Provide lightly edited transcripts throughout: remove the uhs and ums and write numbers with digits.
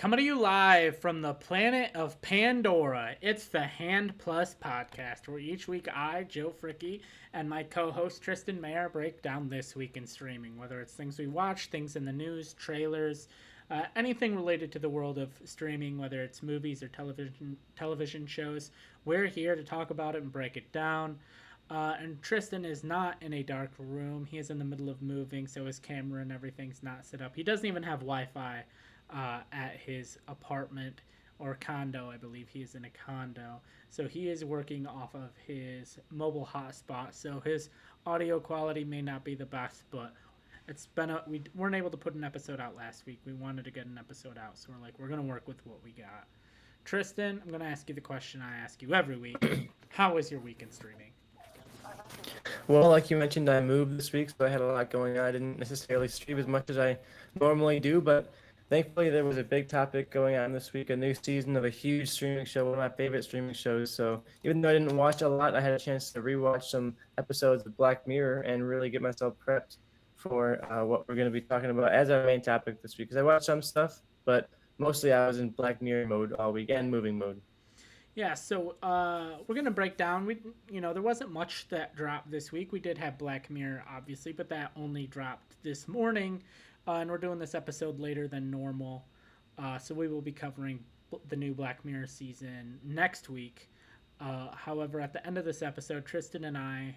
Coming to you live from the planet of Pandora, it's the Hand Plus podcast, where each week I, Joe Fricky, and my co host Tristan Mayer break down this week in streaming, whether it's things we watch, things in the news, trailers, anything related to the world of streaming, whether it's movies or television shows. We're here to talk about it and break it down. And Tristan is not in a dark room. He is in the middle of moving, so his camera and everything's not set up. He doesn't even have Wi Fi at his apartment or condo. I believe he is in a condo. So he is working off of his mobile hotspot. So his audio quality may not be the best, but we weren't able to put an episode out last week. We wanted to get an episode out, so we're gonna work with what we got. Tristan, I'm gonna ask you the question I ask you every week. How was your week in streaming? Well, like you mentioned, I moved this week, so I had a lot going on. I didn't necessarily stream as much as I normally do, but thankfully there was a big topic going on this week, a new season of a huge streaming show, one of my favorite streaming shows. So even though I didn't watch a lot, I had a chance to rewatch some episodes of Black Mirror and really get myself prepped for what we're going to be talking about as our main topic this week. Because I watched some stuff, but mostly I was in Black Mirror mode all week and moving mode. Yeah, so we're gonna break down. There wasn't much that dropped this week. We did have Black Mirror, obviously, but that only dropped this morning, and we're doing this episode later than normal. So we will be covering the new Black Mirror season next week. However, at the end of this episode, Tristan and I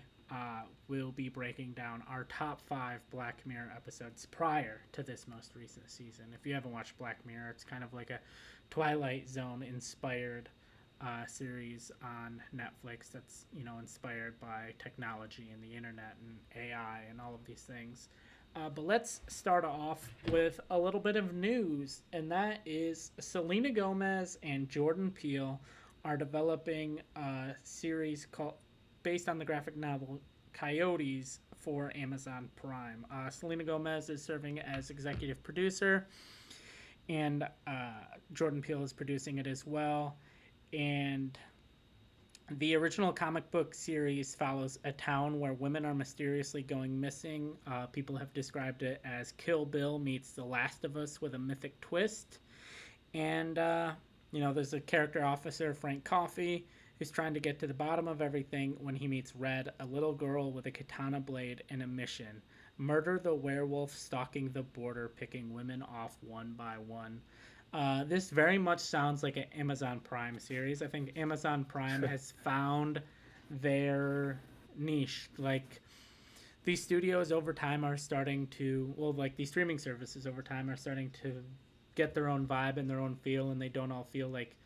will be breaking down our top 5 Black Mirror episodes prior to this most recent season. If you haven't watched Black Mirror, it's kind of like a Twilight Zone inspired series on Netflix that's inspired by technology and the internet and AI and all of these things. But let's start off with a little bit of news, and that is Selena Gomez and Jordan Peele are developing a series called based on the graphic novel Coyotes for Amazon Prime. Selena Gomez is serving as executive producer, and Jordan Peele is producing it as well. And the original comic book series follows a town where women are mysteriously going missing. People have described it as Kill Bill meets The Last of Us with a mythic twist. And, there's a character officer, Frank Coffey, who's trying to get to the bottom of everything when he meets Red, a little girl with a katana blade and a mission: murder the werewolf stalking the border, picking women off one by one. This very much sounds like an Amazon Prime series. I think Amazon Prime has found their niche. Like, these studios over time are starting to, these streaming services over time are starting to get their own vibe and their own feel, and they don't all feel like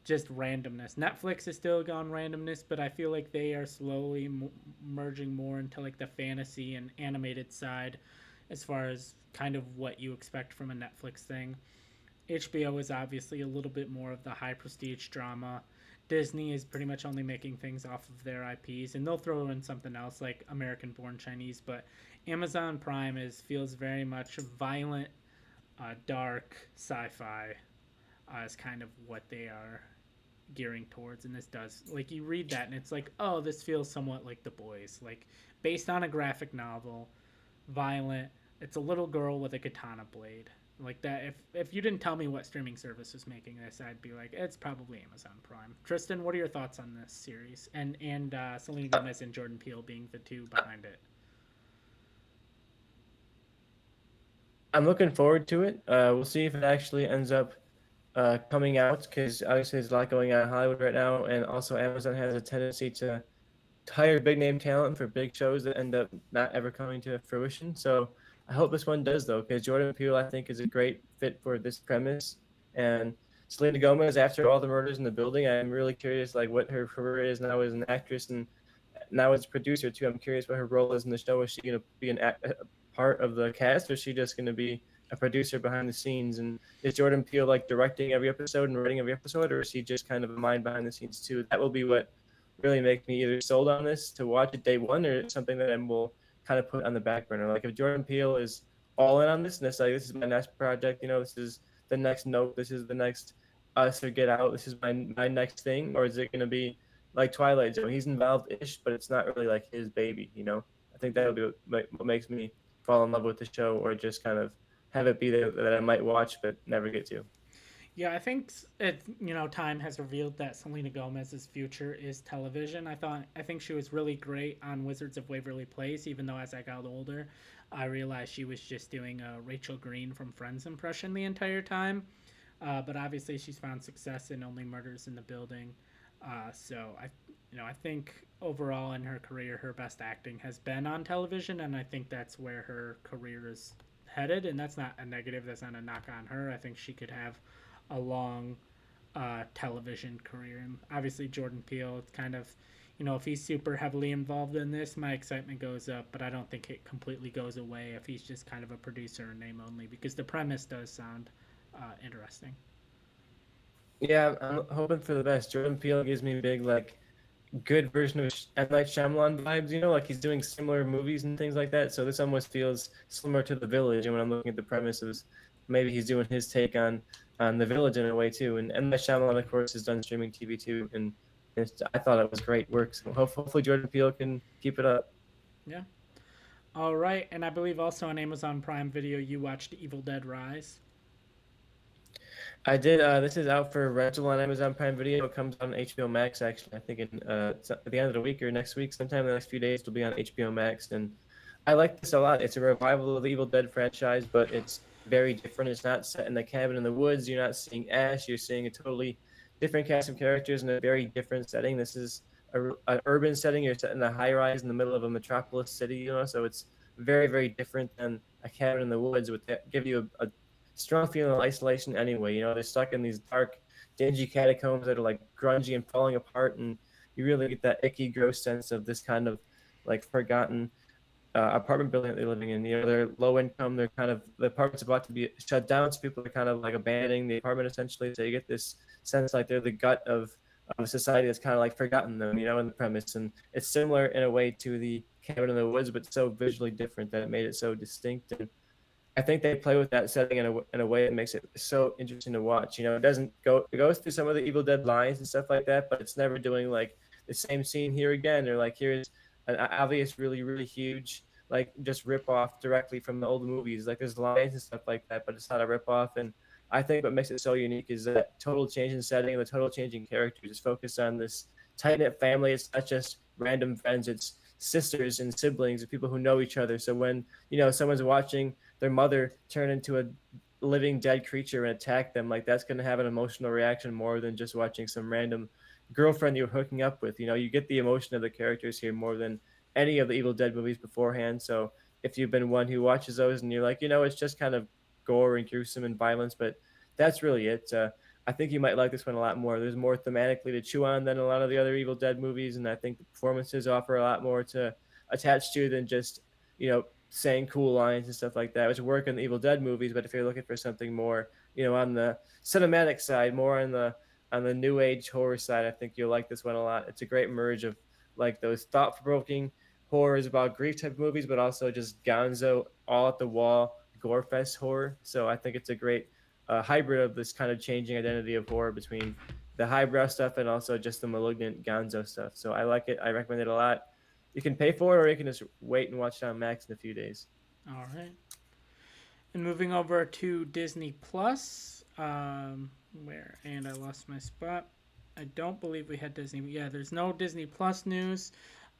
just randomness. Netflix is still gone randomness, but I feel like they are slowly merging more into like the fantasy and animated side as far as kind of what you expect from a Netflix thing. HBO is obviously a little bit more of the high prestige drama. Disney is pretty much only making things off of their IPs, and they'll throw in something else like American Born Chinese. But Amazon Prime feels very much violent, dark sci-fi is kind of what they are gearing towards. And this does, like, you read that and it's like, oh, this feels somewhat like The Boys, like based on a graphic novel, violent. It's a little girl with a katana blade like that. If you didn't tell me what streaming service was making this, I'd be like, it's probably Amazon Prime. Tristan, what are your thoughts on this series and Selena Gomez and Jordan Peele being the two behind it? I'm looking forward to it. We'll see if it actually ends up coming out because obviously there's a lot going on in Hollywood right now, and also Amazon has a tendency to hire big name talent for big shows that end up not ever coming to fruition. So I hope this one does though, because Jordan Peele I think is a great fit for this premise, and Selena Gomez, after all the murders in the building, I'm really curious like what her career is now as an actress and now as a producer too. I'm curious what her role is in the show. Is she going to be a part of the cast, or is she just going to be a producer behind the scenes? And is Jordan Peele like directing every episode and writing every episode, or is he just kind of a mind behind the scenes too? That will be what really makes me either sold on this to watch it day one, or something that I will kind of put on the back burner. Like if Jordan Peele is all in on this, and it's like this is my next project, this is the next Note, this is the next Us or Get Out, this is my next thing, or is it going to be like Twilight Zone? He's involved-ish, but it's not really like his baby. I think that'll be what makes me fall in love with the show, or just kind of have it be there that I might watch but never get to. Yeah, I think it. Time has revealed that Selena Gomez's future is television. I think she was really great on Wizards of Waverly Place. Even though as I got older, I realized she was just doing a Rachel Green from Friends impression the entire time. But obviously, she's found success in Only Murders in the Building. So I think overall in her career, her best acting has been on television, and I think that's where her career is headed. And that's not a negative. That's not a knock on her. I think she could have a long television career. And obviously, Jordan Peele, it's kind of, if he's super heavily involved in this, my excitement goes up, but I don't think it completely goes away if he's just kind of a producer in name only, because the premise does sound interesting. Yeah, I'm hoping for the best. Jordan Peele gives me big like good version of M Night Shyamalan vibes. Like he's doing similar movies and things like that. So this almost feels similar to The Village. And when I'm looking at the premises, maybe he's doing his take on The Village in a way too. And M Night Shyamalan, of course, has done streaming TV too, and I thought it was great work. So hopefully Jordan Peele can keep it up. Yeah. All right. And I believe also on Amazon Prime Video, you watched Evil Dead Rise. I did. This is out for rental on Amazon Prime Video. It comes on HBO Max actually. I think at the end of the week or next week, sometime in the next few days, it'll be on HBO Max. And I like this a lot. It's a revival of the Evil Dead franchise, but it's very different. It's not set in the cabin in the woods. You're not seeing Ash. You're seeing a totally different cast of characters in a very different setting. This is an urban setting. You're set in a high rise in the middle of a metropolis city. So it's very very different than a cabin in the woods. Would give you a strong feeling of isolation anyway. They're stuck in these dark, dingy catacombs that are like grungy and falling apart, and you really get that icky, gross sense of this kind of like forgotten apartment building that they're living in. They're low income. They're kind of the apartment's about to be shut down, so people are kind of like abandoning the apartment essentially. So you get this sense like they're the gut of a society that's kind of like forgotten them, in the premise. And it's similar in a way to the cabin in the woods, but so visually different that it made it so distinct. And I think they play with that setting in a way that makes it so interesting to watch. It goes through some of the Evil Dead lines and stuff like that, but it's never doing like the same scene here again, or like here's an obvious, really, really huge, like just rip off directly from the old movies. Like there's lines and stuff like that, but it's not a rip off. And I think what makes it so unique is that total change in setting and the total change in characters. It's focused on this tight knit family. It's not just random friends. It's sisters and siblings and people who know each other. So when someone's watching their mother turn into a living dead creature and attack them, like that's going to have an emotional reaction more than just watching some random girlfriend you're hooking up with. You get the emotion of the characters here more than any of the Evil Dead movies beforehand. So if you've been one who watches those and you're like, it's just kind of gore and gruesome and violence, but that's really it. I think you might like this one a lot more. There's more thematically to chew on than a lot of the other Evil Dead movies, and I think the performances offer a lot more to attach to than just saying cool lines and stuff like that, which work in the Evil Dead movies. But if you're looking for something more, on the cinematic side, more on the new age horror side, I think you'll like this one a lot. It's a great merge of like those thought provoking horrors about grief type movies, but also just gonzo, all at the wall, gore fest horror. So I think it's a great hybrid of this kind of changing identity of horror between the highbrow stuff and also just the malignant gonzo stuff. So I like it. I recommend it a lot. You can pay for it, or you can just wait and watch it on Max in a few days. All right. And moving over to Disney Plus, where and I lost my spot. I don't believe we had Disney. Yeah, there's no Disney Plus news.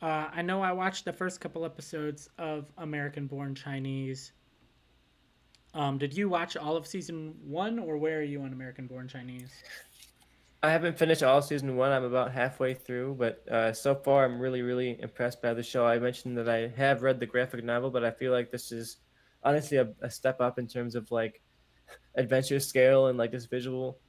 I know I watched the first couple episodes of American Born Chinese. Did you watch all of season one, or where are you on American Born Chinese? I haven't finished all season one. I'm about halfway through, but so far I'm really, really impressed by the show. I mentioned that I have read the graphic novel, but I feel like this is honestly a step up in terms of like adventure scale and like this visual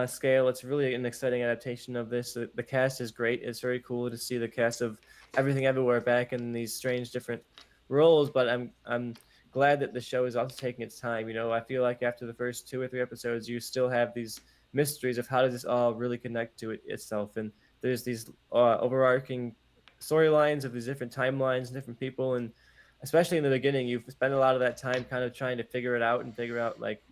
scale. It's really an exciting adaptation of this. The cast is great. It's very cool to see the cast of Everything Everywhere back in these strange different roles. But I'm glad that the show is also taking its time. I feel like after the first two or three episodes, you still have these mysteries of how does this all really connect to itself, and there's these overarching storylines of these different timelines and different people, and especially in the beginning, you spend a lot of that time kind of trying to figure it out and figure out like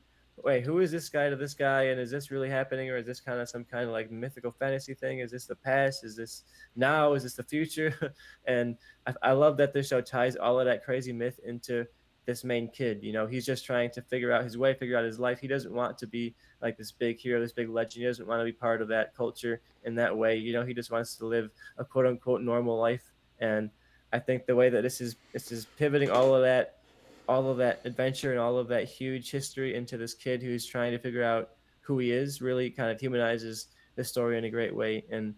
wait, who is this guy to this guy, and is this really happening, or is this kind of some kind of like mythical fantasy thing? Is this the past? Is this now? Is this the future? And I love that this show ties all of that crazy myth into this main kid. He's just trying to figure out his way, figure out his life. He doesn't want to be like this big hero, this big legend. He doesn't want to be part of that culture in that way. He just wants to live a quote unquote normal life. And I think the way that this is pivoting all of that adventure and all of that huge history into this kid who's trying to figure out who he is really kind of humanizes the story in a great way. And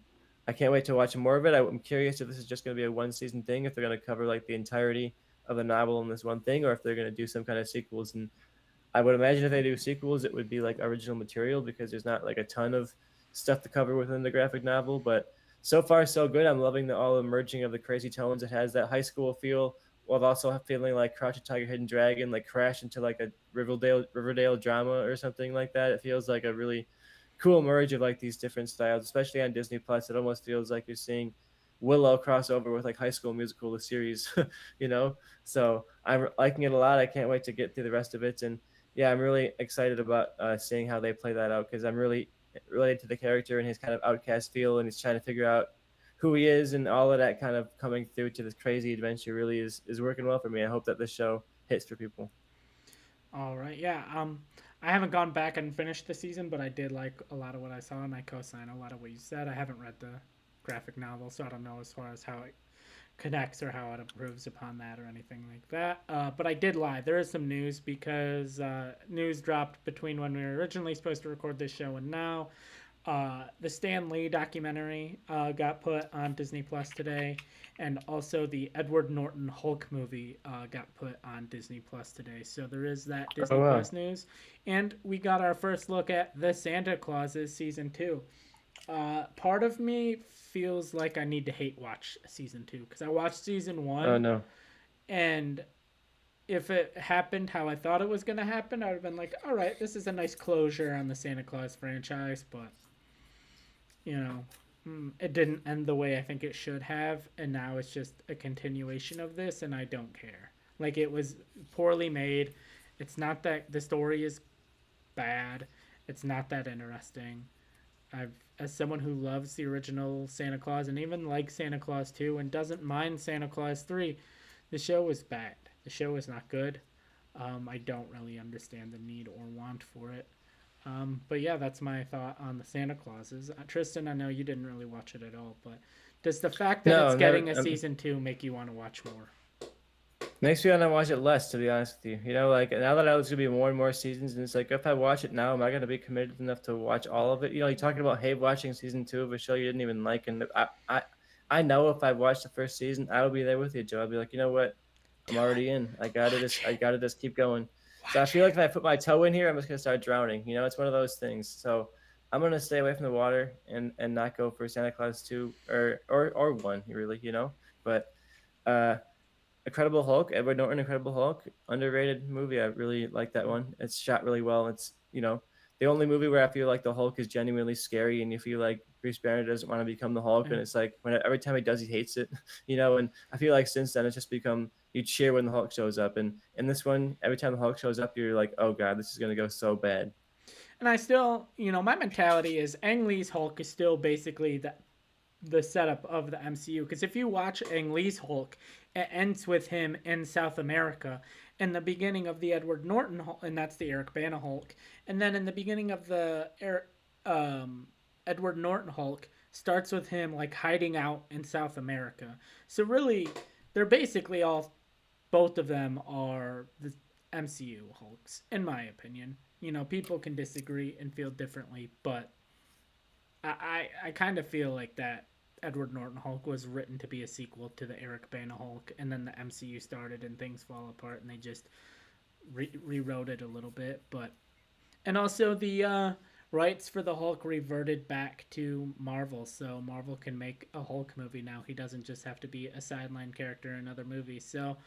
I can't wait to watch more of it. I'm curious if this is just going to be a one season thing, if they're going to cover like the entirety of the novel in this one thing, or if they're going to do some kind of sequels. And I would imagine if they do sequels, it would be like original material because there's not like a ton of stuff to cover within the graphic novel. But so far, so good. I'm loving the all emerging of the crazy tones. It has that high school feel while also feeling like Crouching Tiger, Hidden Dragon, like crash into like a Riverdale drama or something like that. It feels like a really cool merge of like these different styles, especially on Disney Plus. It almost feels like you're seeing Willow crossover with like High School Musical, the series, you know. So I'm liking it a lot. I can't wait to get through the rest of it. And yeah, I'm really excited about seeing how they play that out because I'm really related to the character and his kind of outcast feel, and he's trying to figure out who he is, and all of that kind of coming through to this crazy adventure really is working well for me. I hope that this show hits for people. All right, yeah. I haven't gone back and finished the season, but I did like a lot of what I saw, and I co-sign a lot of what you said. I haven't read the graphic novel, so I don't know as far as how it connects or how it improves upon that or anything like that. But I did lie. There is some news because news dropped between when we were originally supposed to record this show and now. The Stan Lee documentary got put on Disney Plus today, and also the Edward Norton Hulk movie got put on Disney Plus today. So there is that Oh Disney wow. Plus news, and we got our first look at the Santa Clauses season two. Part of me feels like I need to hate watch season two because I watched season Oh one, no. and if it happened how I thought it was gonna happen, I would have been like, all right, this is a nice closure on the Santa Claus franchise, but you know, it didn't end the way I think it should have, and now it's just a continuation of this, and I don't care. Like, it was poorly made. It's not that the story is bad. It's not that interesting. As someone who loves the original Santa Claus and even likes Santa Claus 2 and doesn't mind Santa Claus 3, the show was bad. The show was not good. I don't really understand the need or want for it. But yeah, that's my thought on the Santa Clauses. Tristan, I know you didn't really watch it at all, but does the fact that it's No, never. getting a season two make you want to watch more? Makes me want to watch it less, to be honest with you. Like now that I know there's gonna be more and more seasons, and it's like if I watch it now, am I gonna be committed enough to watch all of it? You're talking about hate watching season two of a show you didn't even like, and I know if I watched the first season, I will be there with you, Joe. I'll be like, you know what, Do I'm it. already in. Watch I it. gotta just keep going. So I Watch feel like it. if I put my toe in here, I'm just gonna start drowning. It's one of those things. So I'm gonna stay away from the water and not go for Santa Claus two or one, really. But uh Incredible Hulk, Edward Norton, Incredible Hulk, underrated movie. I really like that one. It's shot really well. It's the only movie where I feel like the Hulk is genuinely scary, and you feel like Bruce Banner doesn't want to become the Hulk, and Yeah. it's like every time he does, he hates it. And I feel like since then it's just become you cheer when the Hulk shows up, and in this one, every time the Hulk shows up, you're like, oh god, this is gonna go so bad. And I still, my mentality is Ang Lee's Hulk is still basically the setup of the MCU. Because if you watch Ang Lee's Hulk, it ends with him in South America in the beginning of the Edward Norton Hulk, and that's the Eric Bana Hulk. And then in the beginning of the Edward Norton Hulk starts with him like hiding out in South America. So really, they're basically all both of them are the MCU Hulks, in my opinion. People can disagree and feel differently, but I kind of feel like that Edward Norton Hulk was written to be a sequel to the Eric Bana Hulk, and then the MCU started and things fall apart, and they just rewrote it a little bit. But and also the rights for the Hulk reverted back to Marvel, so Marvel can make a Hulk movie now. He doesn't just have to be a sideline character in other movies. So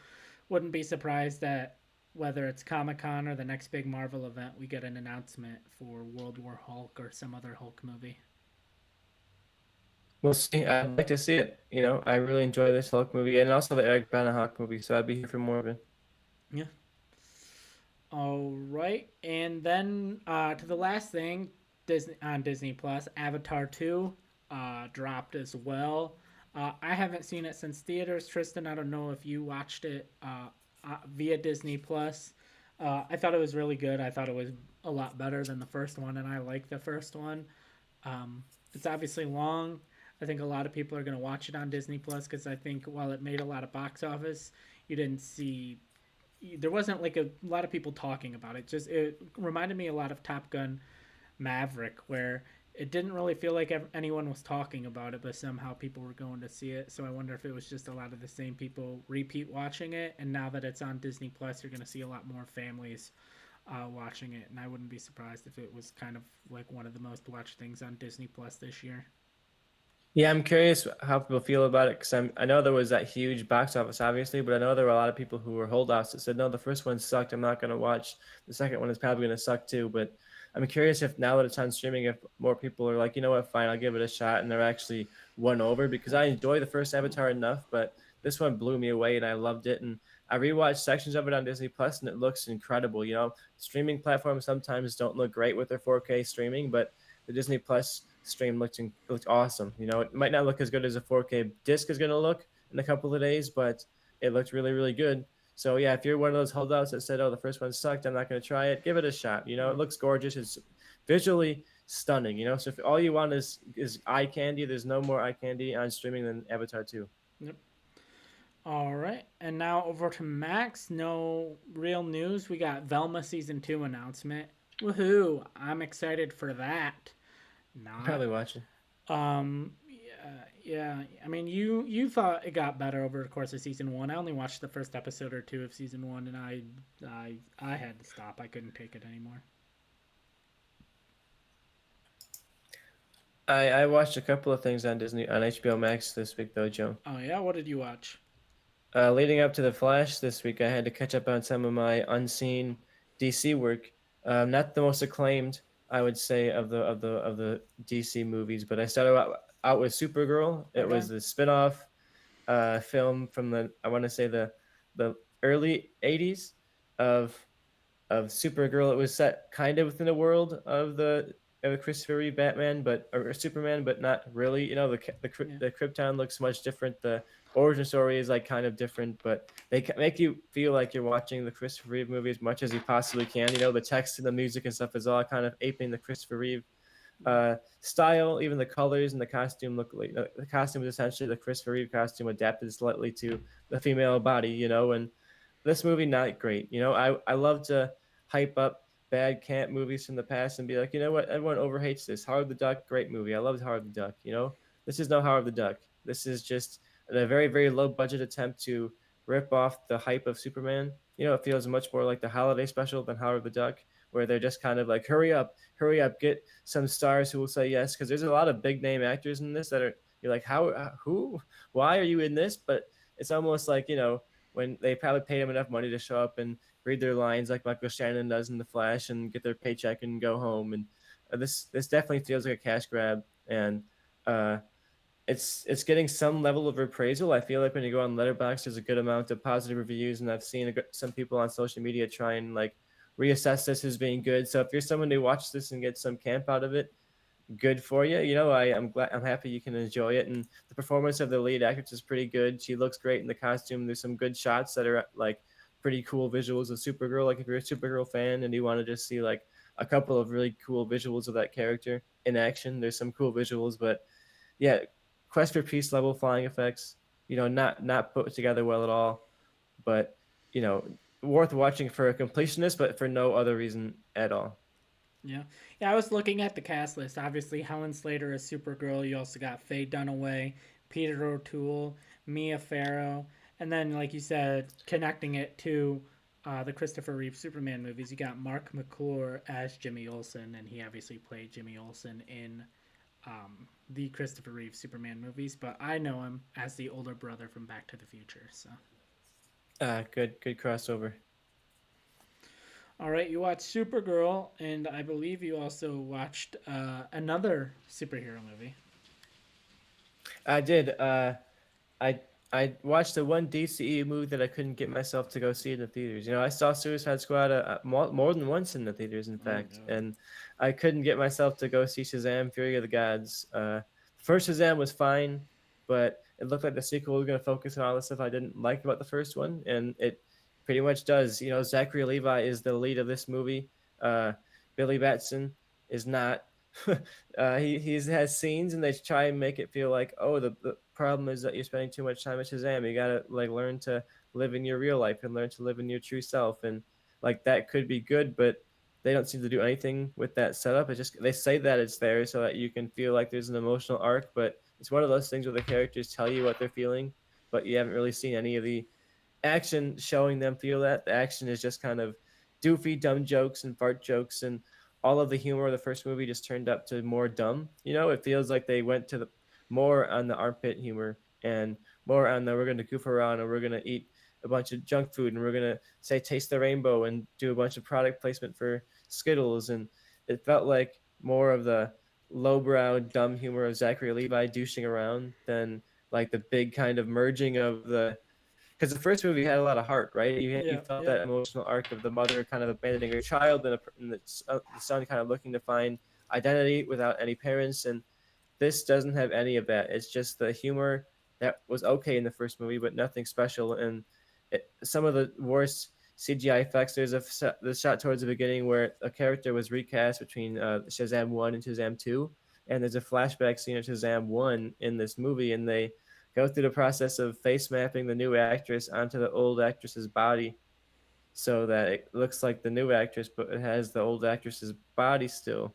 wouldn't be surprised that whether it's Comic Con or the next big Marvel event, we get an announcement for World War Hulk or some other Hulk movie. We'll see. I'd like to see it. I really enjoy this Hulk movie and also the Eric Bana Hulk movie, so I'd be here for more of it. Yeah. All right, and then to the last thing, Disney on Disney Plus, Avatar 2 dropped as well. I haven't seen it since theaters. Tristan, I don't know if you watched it. via Disney Plus. I thought it was really good. I thought it was a lot better than the first one, and I like the first one. Um, it's obviously long. I think a lot of people are going to watch it on Disney Plus because I think while it made a lot of box office, you didn't see there wasn't like a lot of people talking about it. Just it reminded me a lot of Top Gun Maverick, where it didn't really feel like anyone was talking about it, but somehow people were going to see it. So I wonder if it was just a lot of the same people repeat watching it. And now that it's on Disney Plus, you're going to see a lot more families watching it. And I wouldn't be surprised if it was kind of like one of the most watched things on Disney Plus this year. Yeah, I'm curious how people feel about it because I know there was that huge box office, obviously, but I know there were a lot of people who were holdouts that said, no, the first one sucked. I'm not going to watch. The second one is probably going to suck too. But I'm curious if now that it's on streaming, if more people are like, you know what, fine, I'll give it a shot, and they're actually won over because I enjoy the first Avatar enough, but this one blew me away and I loved it. And I rewatched sections of it on Disney Plus, and it looks incredible. You know, streaming platforms sometimes don't look great with their 4K streaming, but the Disney Plus stream looked awesome. You know, it might not look as good as a 4K disc is going to look in a couple of days, but it looked really really good. So yeah, if you're one of those holdouts that said, "Oh, the first one sucked, I'm not going to try it," give it a shot. You know, it Yep. looks gorgeous. It's visually stunning. You know, so if all you want is eye candy, there's no more eye candy on streaming than Avatar 2. Yep. All right. And now over to Max. No real news. We got Velma season 2 announcement. Woohoo. I'm excited for that. I'm Not. probably watching. Yeah. I mean, you thought it got better over the course of season 1. I only watched the first episode or two of season 1 and I had to stop. I couldn't take it anymore. I watched a couple of things on Disney on HBO Max this week though, Joe. Oh yeah, what did you watch? Leading up to the Flash this week, I had to catch up on some of my unseen DC work. Not the most acclaimed, I would say, of the DC movies, but I started out with Supergirl. It Okay. was the spinoff film from the I want to say the early '80s of of Supergirl. It was set kind of within the world of Christopher Reeve Batman, but or Superman, but not really. You know, Yeah. the Krypton looks much different. The origin story is like kind of different, but they make you feel like you're watching the Christopher Reeve movie as much as you possibly can. You know, the text and the music and stuff is all kind of aping the Christopher Reeve style. Even the colors and the costume look like the costume is essentially the Christopher Reeve costume adapted slightly to the female body. You know, and this movie not great. You know, I love to hype up bad camp movies from the past and be like, you know what, everyone overhates this. Howard the Duck, great movie. I loved Howard the Duck. You know, this is no Howard the Duck. This is just a very very low budget attempt to rip off the hype of Superman. You know, it feels much more like the holiday special than Howard the Duck, where they're just kind of like, hurry up, get some stars who will say yes, because there's a lot of big name actors in this that are you're like, how, who, why are you in this? But it's almost like you know when they probably paid him enough money to show up and read their lines like Michael Shannon does in The Flash and get their paycheck and go home. And this definitely feels like a cash grab, and uh, it's getting some level of appraisal. I feel like when you go on Letterboxd, there's a good amount of positive reviews, and I've seen some people on social media try and like reassess this as being good. So if you're someone who watches this and gets some camp out of it, good for you. You know, I'm happy you can enjoy it, and the performance of the lead actress is pretty good. She looks great in the costume. There's some good shots that are like pretty cool visuals of Supergirl. Like if you're a Supergirl fan and you want to just see like a couple of really cool visuals of that character in action, there's some cool visuals. But yeah, Quest for Peace level flying effects. You know, not put together well at all, but you know, worth watching for a completionist, but for no other reason at all. Yeah. Yeah, I was looking at the cast list. Obviously, Helen Slater is Supergirl. You also got Faye Dunaway, Peter O'Toole, Mia Farrow, and then, like you said, connecting it to the Christopher Reeve Superman movies, you got Mark McClure as Jimmy Olsen, and he obviously played Jimmy Olsen in the Christopher Reeve Superman movies, but I know him as the older brother from Back to the Future. So, Good crossover. all right, you watched Supergirl, and I believe you also watched another superhero movie. I did. I I watched the one DCE movie that I couldn't get myself to go see in the theaters. You know, I saw Suicide Squad more than once in the theaters, in Oh fact, God. and I couldn't get myself to go see Shazam: Fury of the Gods. First Shazam was fine, but it looked like the sequel was going to focus on all the stuff I didn't like about the first one, and pretty much does. You know, Zachary Levi is the lead of this movie. Uh, Billy Batson is not. He's has scenes, and they try and make it feel like, oh, the problem is that you're spending too much time at Shazam. You gotta like learn to live in your real life and learn to live in your true self, and like that could be good, but they don't seem to do anything with that setup. It just they say that it's there so that you can feel like there's an emotional arc, but it's one of those things where the characters tell you what they're feeling, but you haven't really seen any of the action showing them feel that. The action is just kind of doofy, dumb jokes and fart jokes, and all of the humor of the first movie just turned up to more dumb. You know, it feels like they went to the more on the armpit humor and more on the we're gonna goof around and we're gonna eat a bunch of junk food and we're gonna say taste the rainbow and do a bunch of product placement for Skittles, and it felt like more of the lowbrow dumb humor of Zachary Levi douching around than like the big kind of merging of the because the first movie had a lot of heart, right? You Yeah, felt yeah, that emotional arc of the mother kind of abandoning her child and the son kind of looking to find identity without any parents, and this doesn't have any of that. It's just the humor that was okay in the first movie, but nothing special. And some of the worst CGI effects. There's the shot towards the beginning where a character was recast between Shazam 1 and Shazam 2. And there's a flashback scene of Shazam 1 in this movie, and they go through the process of face mapping the new actress onto the old actress's body so that it looks like the new actress, but it has the old actress's body still,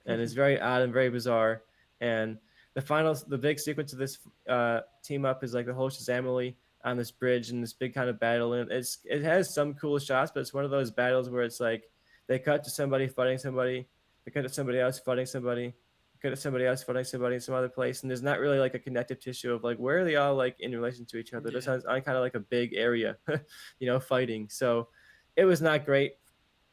and it's very odd and very bizarre. And the big sequence of this team up is like the whole Shazamily on this bridge and this big kind of battle, and it has some cool shots, but it's one of those battles where it's like they cut to somebody fighting somebody, they cut to somebody else fighting somebody. Cut to somebody else fighting somebody in some other place, and there's not really like a connective tissue of like where are they all like in relation to each other. This yeah. sounds on kind of like a big area, fighting. So it was not great.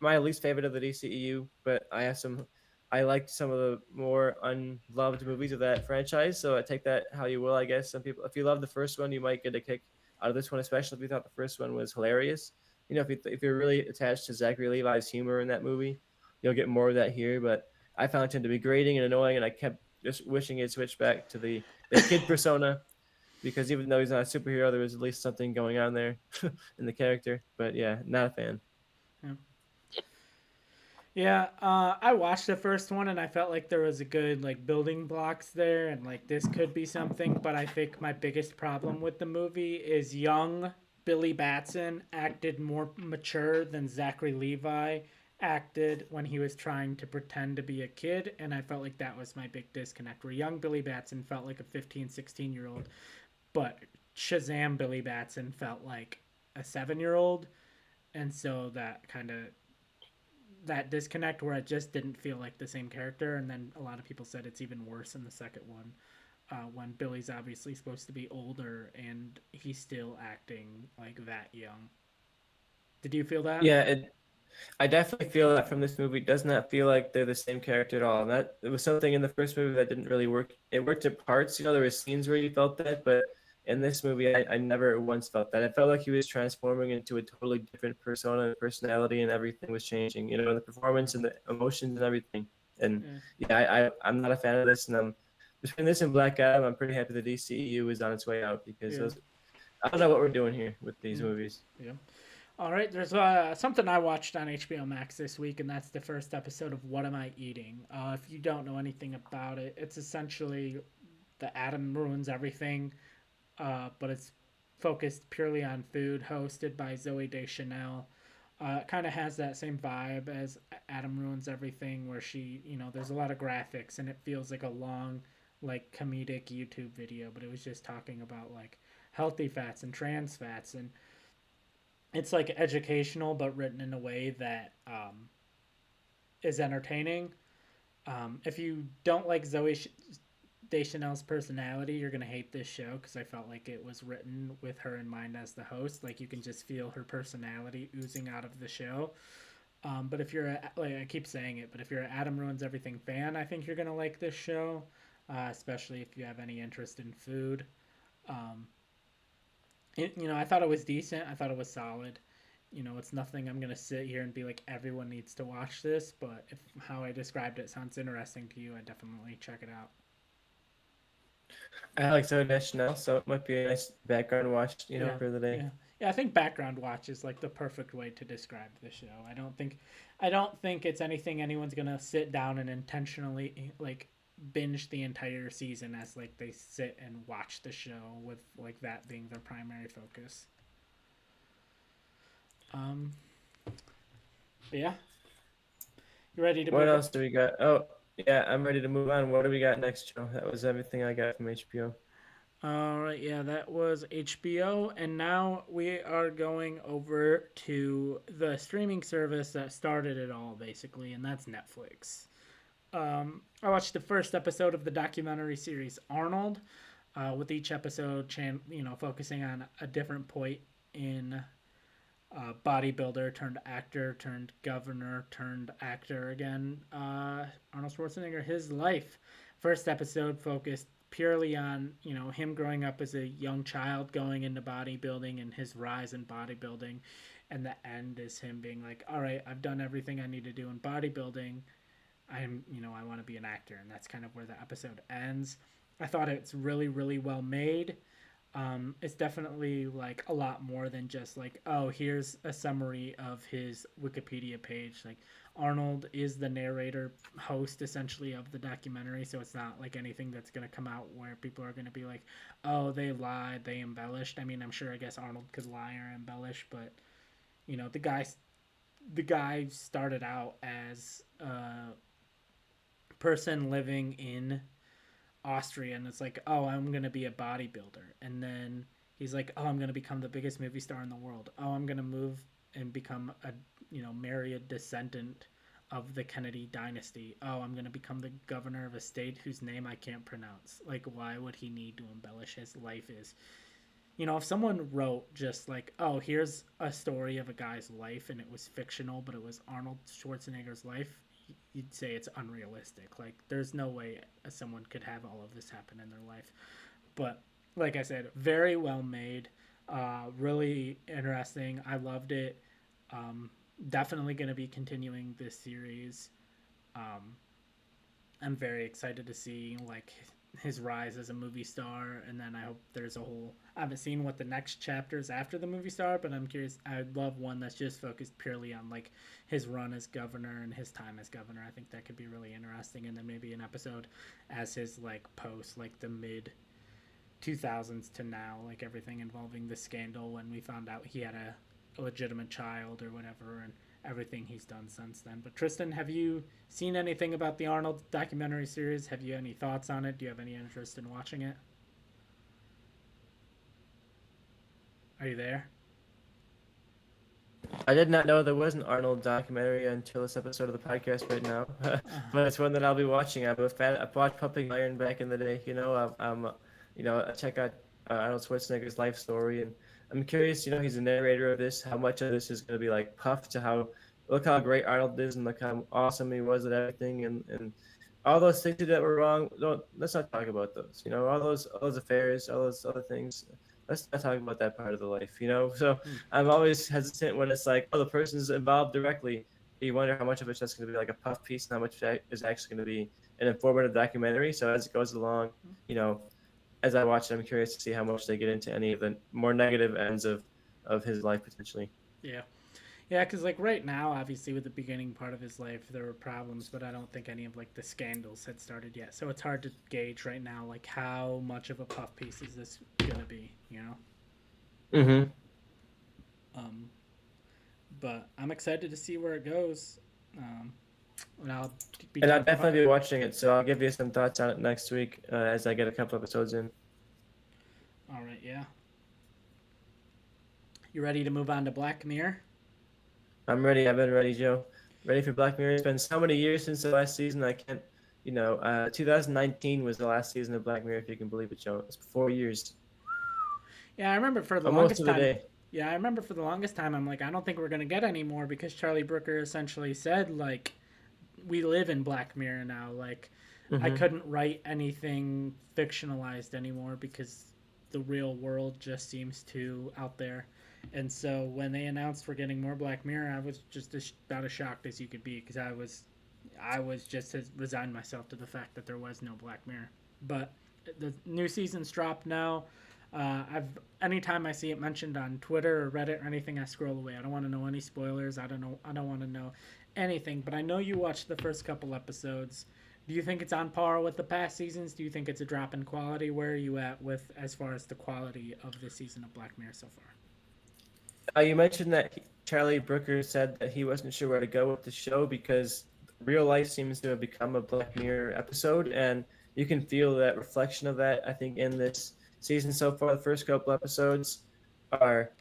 My least favorite of the DCEU, but I liked some of the more unloved movies of that franchise. So I take that how you will, I guess. Some people, if you love the first one, you might get a kick out of this one, especially if you thought the first one was hilarious. You know, if you're really attached to Zachary Levi's humor in that movie, you'll get more of that here. But I found him to be grating and annoying, and I kept just wishing he'd switch back to the kid persona because even though he's not a superhero, there was at least something going on there in the character. But yeah, not a fan. Yeah. Yeah, I watched the first one and I felt like there was a good like building blocks there and like this could be something, but I think my biggest problem with the movie is young Billy Batson acted more mature than Zachary Levi acted when he was trying to pretend to be a kid, and I felt like that was my big disconnect where young Billy Batson felt like a 15, 16-year-old, but Shazam Billy Batson felt like a 7-year-old, and so that kind of that disconnect where it just didn't feel like the same character. And then a lot of people said it's even worse in the second one when Billy's obviously supposed to be older and he's still acting like that young. Did you feel that? Yeah, I definitely feel that from this movie. It does not feel like they're the same character at all. And that it was something in the first movie that didn't really work. It worked at parts, there were scenes where you felt that, but in this movie, I never once felt that. I felt like he was transforming into a totally different persona and personality, and everything was changing. The performance and the emotions and everything. And Yeah, yeah, I'm not a fan of this, and I'm between this and Black Adam. I'm pretty happy the DCEU is on its way out because yeah, I don't know what we're doing here with these yeah, movies. yeah. All right, there's something I watched on HBO Max this week, and that's the first episode of What Am I Eating? If you don't know anything about it, it's essentially the Atom Ruins Everything, but it's focused purely on food, hosted by Zoe Deschanel. It kind of has that same vibe as Adam Ruins Everything, where there's a lot of graphics and it feels like a long, like comedic YouTube video, but it was just talking about like healthy fats and trans fats, and it's like educational but written in a way that is entertaining. If you don't like Deschanel's personality, you're gonna hate this show because I felt like it was written with her in mind as the host. Like you can just feel her personality oozing out of the show. But if you're like I keep saying it, but if you're an Adam Ruins Everything fan, I think you're gonna like this show, especially if you have any interest in food. Um, I thought it was decent. I thought it was solid. It's nothing I'm gonna sit here and be like everyone needs to watch this. But if how I described it sounds interesting to you, I definitely check it out. I like Zoe Deschanel, so it might be a nice background watch, Yeah, for the day. yeah. Yeah, I think background watch is like the perfect way to describe the show. I don't think it's anything anyone's gonna sit down and intentionally like binge the entire season as like they sit and watch the show with like that being their primary focus. Um, but yeah, you ready to What move? else do we got? Oh, yeah, I'm ready to move on. What do we got next, Joe? That was everything I got from HBO. All right, yeah, that was HBO, and now we are going over to the streaming service that started it all, basically, and that's Netflix. I watched the first episode of the documentary series Arnold, with each episode, focusing on a different point in bodybuilder turned actor turned governor turned actor again. Arnold Schwarzenegger, his life. First episode focused purely on him growing up as a young child going into bodybuilding and his rise in bodybuilding, and the end is him being like, all right, I've done everything I need to do in bodybuilding. I want to be an actor, and that's kind of where the episode ends. I thought it's really, really well made. It's definitely like a lot more than just like, oh, here's a summary of his Wikipedia page. Like, Arnold is the narrator host essentially of the documentary, so it's not like anything that's going to come out where people are going to be like, oh, they lied, they embellished. I mean, I'm sure, I guess Arnold could lie or embellish, but the guy started out as a person living in Austria, and it's like, oh, I'm gonna be a bodybuilder, and then he's like, oh, I'm gonna become the biggest movie star in the world. Oh, I'm gonna move and become a marry a descendant of the Kennedy dynasty. Oh, I'm gonna become the governor of a state whose name I can't pronounce. Like, why would he need to embellish his life? Is if someone wrote just like, oh, here's a story of a guy's life and it was fictional, but it was Arnold Schwarzenegger's life, you'd say it's unrealistic. Like, there's no way someone could have all of this happen in their life. But like I said, very well made, really interesting. I loved it. Um, Definitely going to be continuing this series. Um, I'm very excited to see like his rise as a movie star, and then I hope there's a whole. I haven't seen what the next chapters after the movie star, but I'm curious. I'd love one that's just focused purely on like his run as governor and his time as governor. I think that could be really interesting, and then maybe an episode as his like post, like the mid 2000s to now, like everything involving the scandal when we found out he had a legitimate child or whatever, and everything he's done since then. But Tristan, have you seen anything about the Arnold documentary series? Have you any thoughts on it? Do you have any interest in watching it? Are you there? I did not know there was an Arnold documentary until this episode of the podcast right now, but it's one that I'll be watching. I'm a fan. I watched Pumping Iron back in the day. I check out Arnold Schwarzenegger's life story, and I'm curious. He's the narrator of this. How much of this is going to be like puff to how look how great Arnold is and look how awesome he was at everything, and all those things that were wrong. Don't let's not talk about those. All those affairs, all those other things. Let's not talk about that part of the life. So Hmm. I'm always hesitant when it's like, oh, the person's involved directly. You wonder how much of it's just going to be like a puff piece and how much is actually going to be an informative documentary. So as it goes along, you know, as I watch it, I'm curious to see how much they get into any of the more negative ends of his life potentially. Yeah. Yeah, because like right now, obviously with the beginning part of his life, there were problems, but I don't think any of like the scandals had started yet. So it's hard to gauge right now, like how much of a puff piece is this gonna be, you know? Mm-hmm. Um, but I'm excited to see where it goes. Um, and I'll be And I'll talking about. definitely be watching it. So I'll give you some thoughts on it next week as I get a couple episodes in. All right, yeah. You ready to move on to Black Mirror? I'm ready. I've been ready, Joe. Ready for Black Mirror. It's been so many years since the last season. I can't, 2019 was the last season of Black Mirror, if you can believe it, Joe. It's 4 years, Yeah, I remember for the almost longest to the time. day. Yeah, I remember for the longest time, I'm like, I don't think we're gonna get any more because Charlie Brooker essentially said like, we live in Black Mirror now. Like, I Mm-hmm. couldn't write anything fictionalized anymore because the real world just seems too out there. And so when they announced we're getting more Black Mirror, I was just about as shocked as you could be because I was just has resigned myself to the fact that there was no Black Mirror. But the new season's dropped now. I've anytime I see it mentioned on Twitter or Reddit or anything, I scroll away. I don't want to know any spoilers. I don't know. I don't want to know anything. But I know you watched the first couple episodes. Do you think it's on par with the past seasons? Do you think it's a drop in quality? Where are you at with as far as the quality of this season of Black Mirror so far? You mentioned that Charlie Brooker said that he wasn't sure where to go with the show because real life seems to have become a Black Mirror episode, and you can feel that reflection of that. I think in this season so far, the first couple episodes are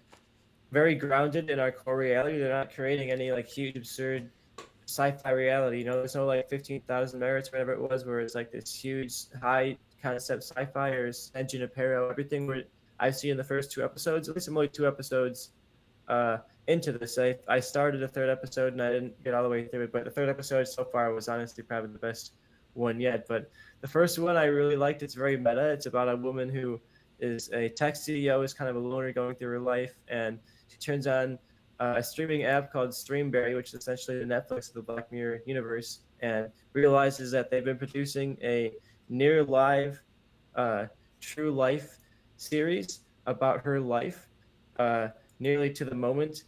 very grounded in our core reality. They're not creating any like huge absurd sci-fi reality. There's no like 15,000 merits, whatever it was, where it's like this huge high concept sci-fi or San Junipero. Everything where I've seen in the first two episodes, at least I'm only two episodes uh, into this. I started the third episode and I didn't get all the way through it, but the third episode so far was honestly probably the best one yet. But the first one I really liked. It's very meta. It's about a woman who is a tech CEO, is kind of a loner going through her life, and she turns on a streaming app called Streamberry, which is essentially the Netflix of the Black Mirror universe, and realizes that they've been producing a near live, uh, true life series about her life, uh, nearly to the moment,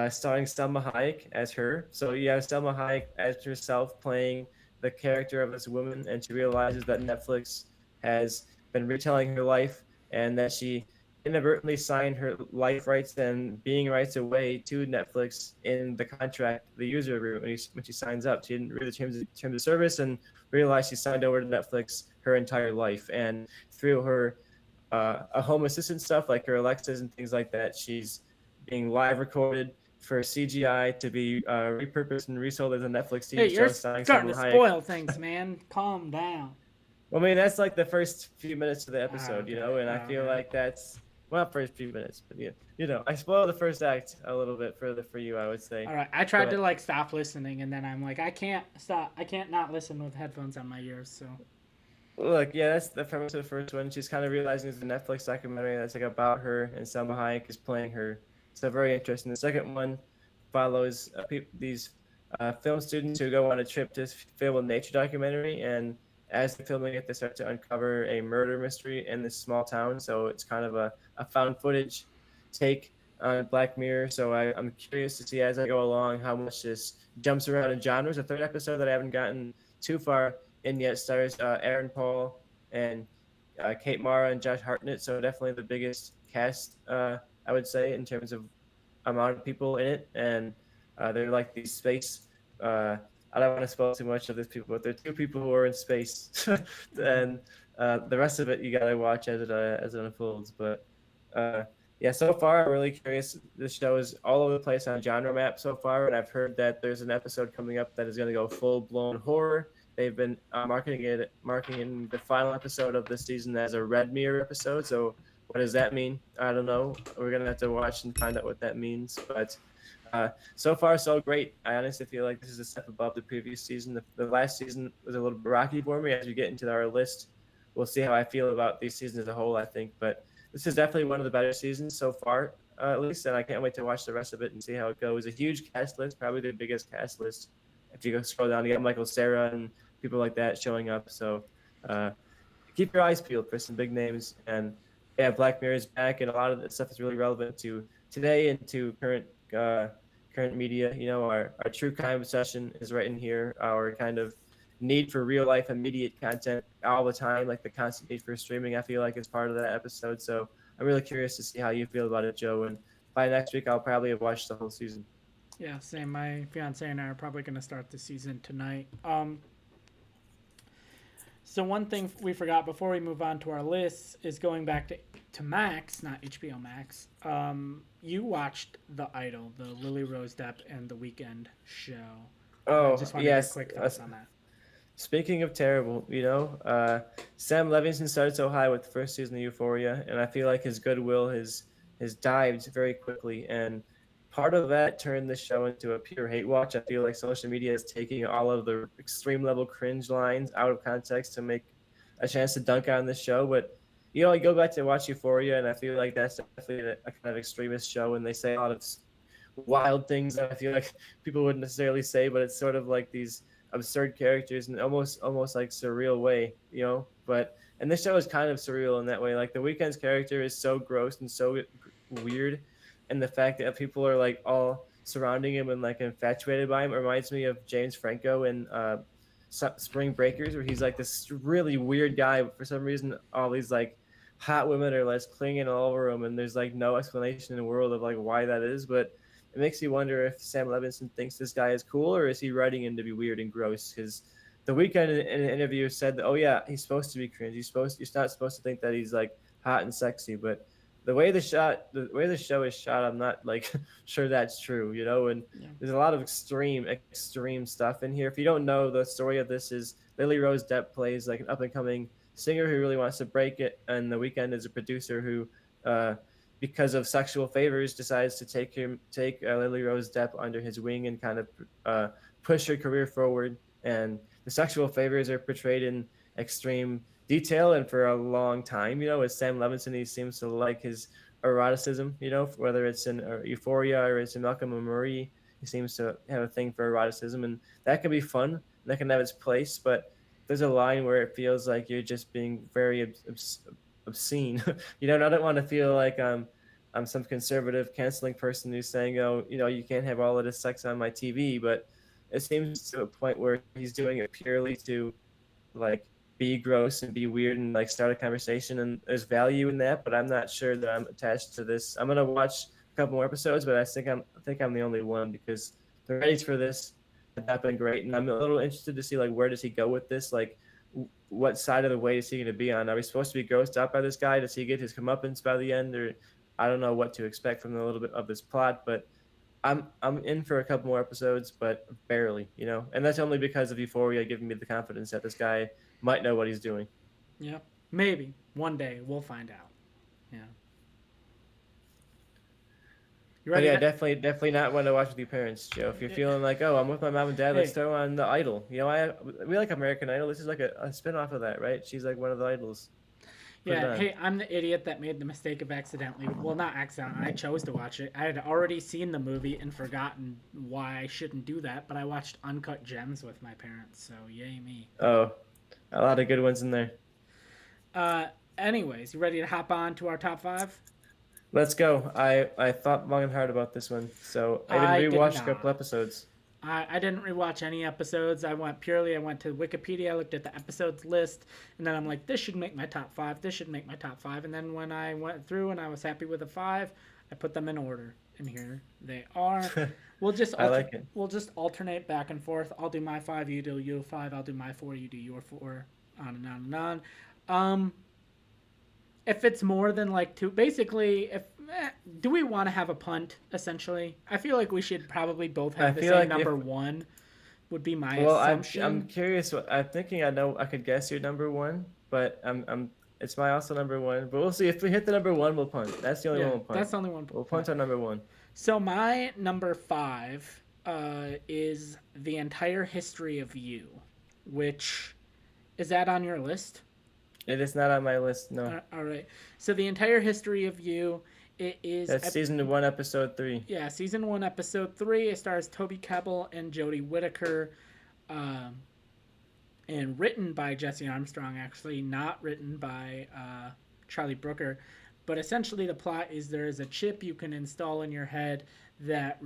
starring Selma Hayek as her. So you have Selma Hayek as herself playing the character of this woman, and she realizes that Netflix has been retelling her life and that she inadvertently signed her life rights and being rights away to Netflix in the contract, the user agreement when she signs up. She didn't read the terms of service and realized she signed over to Netflix her entire life. And through her a home assistant stuff like her Alexas and things like that, she's being live recorded for CGI to be repurposed and resold as a Netflix Hey, TV you're show starring starting Salma to Hayek. spoil things, man. Calm down. Well, I mean, that's like the first few minutes of the Ah, episode, okay. and I Oh, feel okay. like that's well, not first few minutes, but yeah, I spoiled the first act a little bit for you, I would say, All right. I tried to but like stop listening, and then I'm like, I can't stop. I can't not listen with headphones on my ears. So look, yeah, that's the premise of the first one. She's kind of realizing it's a Netflix documentary that's like about her, and Selma Hayek is playing her. So very interesting. The second one follows these film students who go on a trip to film a nature documentary, and as they're filming it, they start to uncover a murder mystery in this small town. So it's kind of a found footage take on Black Mirror. So I'm curious to see as I go along how much this jumps around in genres. The third episode that I haven't gotten too far in yet stars Aaron Paul and Kate Mara and Josh Hartnett. So definitely the biggest cast, I would say, in terms of amount of people in it, and they're like these space. I don't want to spoil too much of these people, but they're two people who are in space, and the rest of it you gotta watch as it unfolds. But uh, yeah, so far I'm really curious. This show is all over the place on genre map so far, and I've heard that there's an episode coming up that is going to go full blown horror. They've been marketing the final episode of this season as a Red Mirror episode. So what does that mean? I don't know. We're gonna have to watch and find out what that means. But so far, so great. I honestly feel like this is a step above the previous season. The last season was a little bit rocky for me. As we get into our list, we'll see how I feel about these seasons as a whole. I think, but this is definitely one of the better seasons so far, at least. And I can't wait to watch the rest of it and see how it goes. A huge cast list, probably the biggest cast list. If you go scroll down, you got Michael Cera and people like that showing up. So uh, keep your eyes peeled for some big names. And yeah, Black Mirror is back, and a lot of that stuff is really relevant to today and to uh, current media. Our true crime obsession is right in here. Our kind of need for real life immediate content all the time, like the constant need for streaming. I feel like is part of that episode. So I'm really curious to see how you feel about it, Joe. And by next week, I'll probably have watched the whole season. yeah, same. My fiance and I are probably gonna start the season tonight. So one thing we forgot before we move on to our list is going back to Max, not HBO Max. You watched The Idol, the Lily Rose Depp and The Weekend show. I Oh just wanted your yes, quick thoughts on that. speaking of terrible, Sam Levinson started so high with the first season of Euphoria, and I feel like his goodwill has dived very quickly, and part of that turned the show into a pure hate watch. I feel like social media is taking all of the extreme level cringe lines out of context to make a chance to dunk on this show, but I go back to watch Euphoria, and I feel like that's definitely a kind of extremist show, and they say a lot of wild things that I feel like people wouldn't necessarily say, but it's sort of like these absurd characters in almost like surreal way. But And this show is kind of surreal in that way. Like the Weeknd's character is so gross and so weird, and the fact that people are like all surrounding him and like infatuated by him reminds me of James Franco in Spring Breakers, where he's like this really weird guy, but for some reason all these like hot women are like clinging all over him, and there's like no explanation in the world of like why that is. But it makes you wonder if Sam Levinson thinks this guy is cool, or is he writing him to be weird and gross? Because the Weeknd in an interview said that, oh yeah, he's supposed to be cringe. You're not supposed to think that he's like hot and sexy, but the way the show is shot, I'm not like sure that's true, you know. And Yeah. there's a lot of extreme stuff in here. If you don't know, the story of this is Lily Rose Depp plays like an up and coming singer who really wants to break it, and the Weeknd is a producer who, because of sexual favors, decides to take Lily Rose Depp under his wing and kind of uh, push her career forward. And the sexual favors are portrayed in extreme detail and for a long time. You know, as Sam Levinson, he seems to like his eroticism. You know, whether it's in Euphoria or it's in Malcolm and Marie, he seems to have a thing for eroticism, and that can be fun. And that can have its place, but there's a line where it feels like you're just being very obscene. You know, and I don't want to feel like I'm some conservative canceling person who's saying, oh, you know, you can't have all of this sex on my TV, but it seems to a point where he's doing it purely to like be gross and be weird and like start a conversation, and there's value in that, but I'm not sure that I'm attached to this. I'm gonna watch a couple more episodes, but I think I'm the only one because the ratings for this have not been great, and I'm a little interested to see like where does he go with this, like what side of the way is he going to be on? Are we supposed to be grossed out by this guy? Does he get his comeuppance by the end, or I don't know what to expect from a little bit of this plot, but I'm in for a couple more episodes, but barely, you know. And that's only because of Euphoria giving me the confidence that this guy might know what he's doing. Yeah. Maybe one day we'll find out. Yeah. You But ready yeah, to? definitely not one to watch with your parents, Joe. If you're feeling like, oh, I'm with my mom and dad, let's Hey, throw on the Idol. You know, we like American Idol. This is like a spinoff of that, right? She's like one of the idols. Put it yeah. on. Hey, I'm the idiot that made the mistake of accidentally. Well, not accidentally. I chose to watch it. I had already seen the movie and forgotten why I shouldn't do that. But I watched Uncut Gems with my parents. So yay me. Oh, a lot of good ones in there. Uh. Anyways, you ready to hop on to our top five? Let's go. I thought long and hard about this one, so I even I did rewatched a couple not. episodes. I didn't rewatch any episodes. I went to Wikipedia, I looked at the episodes list, and then I'm like, this should make my top five. This should make my top five. And then when I went through and I was happy with the five, I put them in order. And here they are. I like it. We'll just alternate back and forth. I'll do my five, you do your five. I'll do my four, you do your four. On and on and on. Um, if it's more than like two, basically, if do we want to have a punt? Essentially, I feel like we should probably both I have the feel same like if number one. Would be my well, I'm assumption. curious. I'm thinking I know I could guess your number one, but I'm it's my also number one. But we'll see if we hit the number one, we'll punt. That's the only one Yeah, we'll punt. that's the only one We'll point. punt on number one. So my number five is the entire history of you, which is that on your list? It is not on my list. No, All right. So the entire history of you, it is that's season one, episode three. yeah, season one, episode three. It stars Toby Kebbell and Jodie Whittaker, um, and written by Jesse Armstrong. Actually, not written by Charlie Brooker. But essentially, the plot is there is a chip you can install in your head that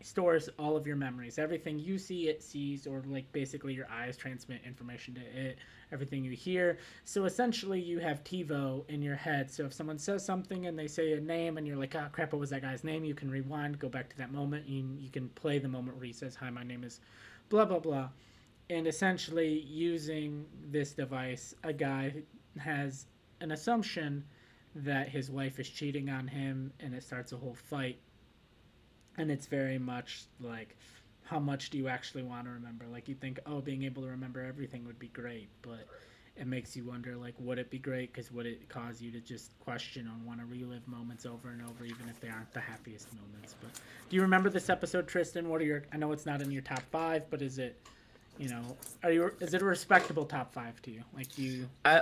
stores all of your memories. Everything you see, it sees, or like basically your eyes transmit information to it. Everything you hear. So essentially, you have TiVo in your head. So if someone says something and they say a name, and you're like, "Oh crap, what was that guy's name?" You can rewind, go back to that moment. You can play the moment where he says, "Hi, my name is blah blah blah." And essentially, using this device, a guy has an assumption that his wife is cheating on him, and it starts a whole fight. And it's very much like, how much do you actually want to remember? Like, you think, oh, being able to remember everything would be great, but it makes you wonder, like, would it be great? Because would it cause you to just question and want to relive moments over and over, even if they aren't the happiest moments? But do you remember this episode, Tristan? What are your? I know it's not in your top five, but is it? You know, is it a respectable top five to you? Like, do you? I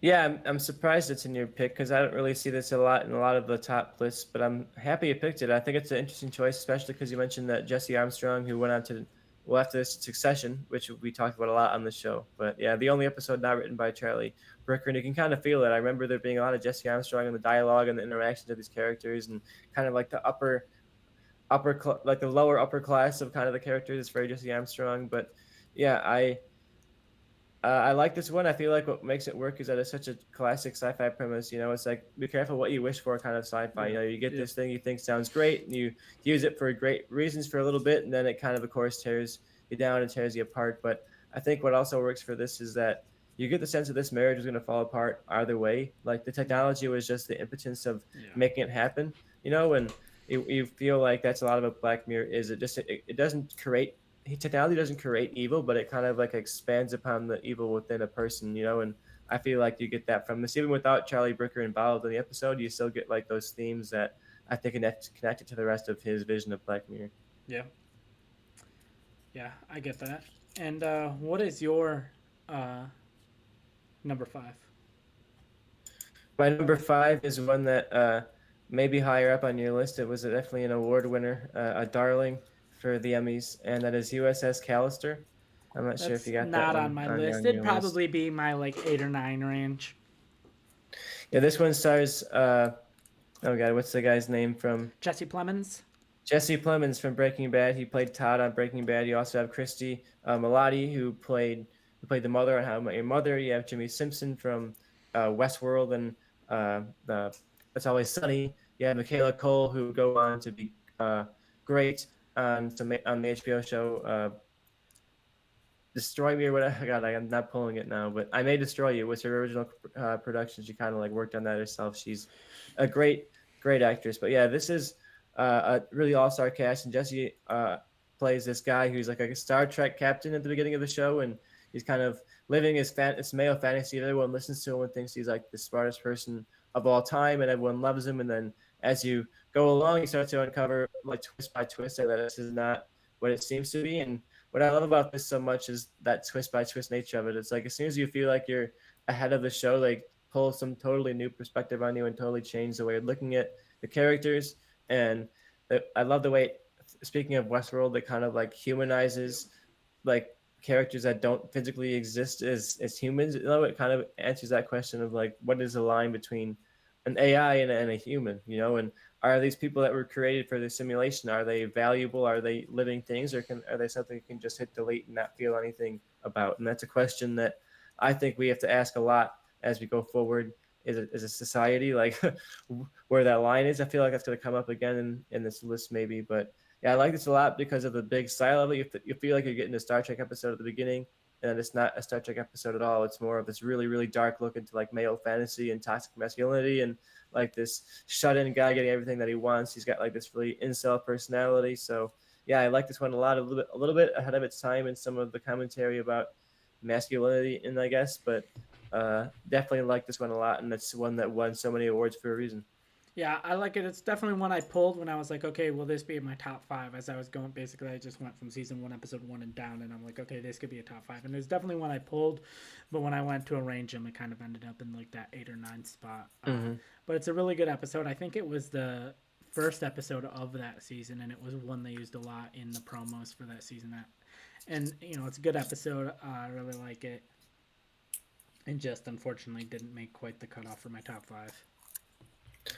Yeah, I'm surprised it's in your pick because I don't really see this a lot in a lot of the top lists. But I'm happy you picked it. I think it's an interesting choice, especially because you mentioned that Jesse Armstrong, who went on to well, after this, Succession, which we talked about a lot on the show. But yeah, the only episode not written by Charlie Brooker, and you can kind of feel it. I remember there being a lot of Jesse Armstrong in the dialogue and the interactions of these characters, and kind of like the like the lower upper class of kind of the characters is very Jesse Armstrong. But yeah, I like this one. I feel like what makes it work is that it's such a classic sci-fi premise. You know, it's like be careful what you wish for, kind of sci-fi. You Yeah. know, you get Yeah. this thing you think sounds great, and you use it for great reasons for a little bit, and then it kind of course, tears you down and tears you apart. But I think what also works for this is that you get the sense that this marriage is going to fall apart either way. Like the technology was just the impotence of Yeah. making it happen. You know, and you feel like that's a lot of what Black Mirror is. It doesn't create technology doesn't create evil, but it kind of like expands upon the evil within a person, you know. And I feel like you get that from this, even without Charlie Brooker involved in the episode. You still get like those themes that I think connect it to the rest of his vision of Black Mirror. Yeah. Yeah. I get that. And what is your uh, number five? My number five is one that may be higher up on your list. It was definitely an award winner, a darling for the Emmys, and that is USS Callister. I'm not sure if That's you got that not on one my on list. It'd your list. probably be my like 8 or 9 range. Yeah, this one stars. Oh god, what's the guy's name from Jesse Plemons. Jesse Plemons from Breaking Bad? He played Todd on Breaking Bad. You also have Christy Milioti who played the mother on How I Met Your Mother. You have Jimmy Simpson from Westworld and the It's Always Sunny. You have Michaela Cole who would go on to be great on the HBO show Destroy Me or whatever. God, I'm not pulling it now, but I May Destroy You was her original production. She kind of like worked on that herself. She's a great actress. But yeah, this is a really all star cast, and Jesse plays this guy who's like a Star Trek captain at the beginning of the show, and he's kind of living his male fantasy. Everyone listens to him and thinks he's like the smartest person of all time, and everyone loves him. And then as you go along, you start to uncover like twist by twist that this is not what it seems to be. And what I love about this so much is that twist by twist nature of it. It's like as soon as you feel like you're ahead of the show, like pull some totally new perspective on you and totally change the way you're looking at the characters. And I love the way, speaking of Westworld, it kind of like humanizes like characters that don't physically exist as humans. You know, it kind of answers that question of like what is the line between an AI and a human, you know, and are these people that were created for the simulation, are they valuable? Are they living things, or are they something you can just hit delete and not feel anything about? And that's a question that I think we have to ask a lot as we go forward as a society, like where that line is. I feel like that's going to come up again in this list maybe, but yeah, I like this a lot because of the big style of it. You feel like you're getting a Star Trek episode at the beginning, and it's not a Star Trek episode at all. It's more of this really, really dark look into like male fantasy and toxic masculinity, and like this shut-in guy getting everything that he wants. He's got like this really incel personality. So yeah, I like this one a lot. A little bit ahead of its time in some of the commentary about masculinity, and I guess, but definitely like this one a lot, and it's one that won so many awards for a reason. Yeah, I like it. It's definitely one I pulled when I was like, okay, will this be in my top five? As I was going, basically, I just went from season one, episode one, and down, and I'm like, okay, this could be a top five. And it's definitely one I pulled, but when I went to arrange them, it kind of ended up in like that 8 or 9 spot. Mm-hmm. But it's a really good episode. I think it was the first episode of that season, and it was one they used a lot in the promos for that season. And it's a good episode. I really like it, and just unfortunately didn't make quite the cutoff for my top five.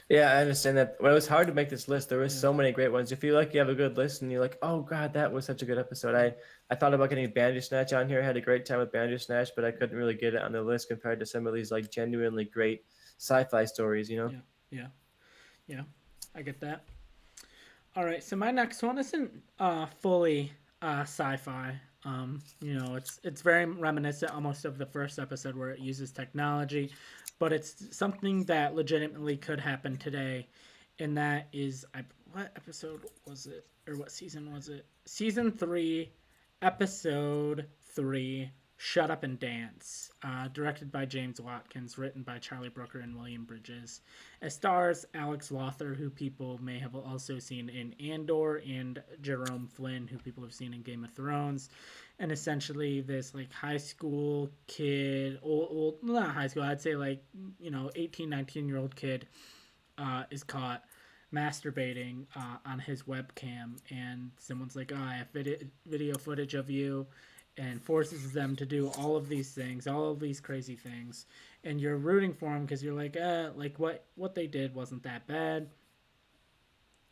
Yeah, I understand that. Well, it was hard to make this list. There was Yeah. so many great ones. You feel like you have a good list, and you're like, "Oh God, that was such a good episode." I thought about getting Bandersnatch on here. I had a great time with Bandersnatch, but I couldn't really get it on the list compared to some of these like genuinely great sci-fi stories. You know. Yeah, yeah, yeah. I get that. All right, so my next one isn't fully sci-fi. It's very reminiscent almost of the first episode where it uses technology, but it's something that legitimately could happen today, and that is what episode was it or what season was it? Season 3, episode 3. Shut Up and Dance, directed by James Watkins, written by Charlie Brooker and William Bridges. It stars Alex Lothar, who people may have also seen in Andor, and Jerome Flynn, who people have seen in Game of Thrones. And essentially, this like high school kid, old not high school, I'd say like 18, 19-year-old kid, is caught masturbating on his webcam, and someone's like, "Oh, I have video footage of you," and forces them to do all of these things, all of these crazy things, and you're rooting for him because you're like what they did wasn't that bad,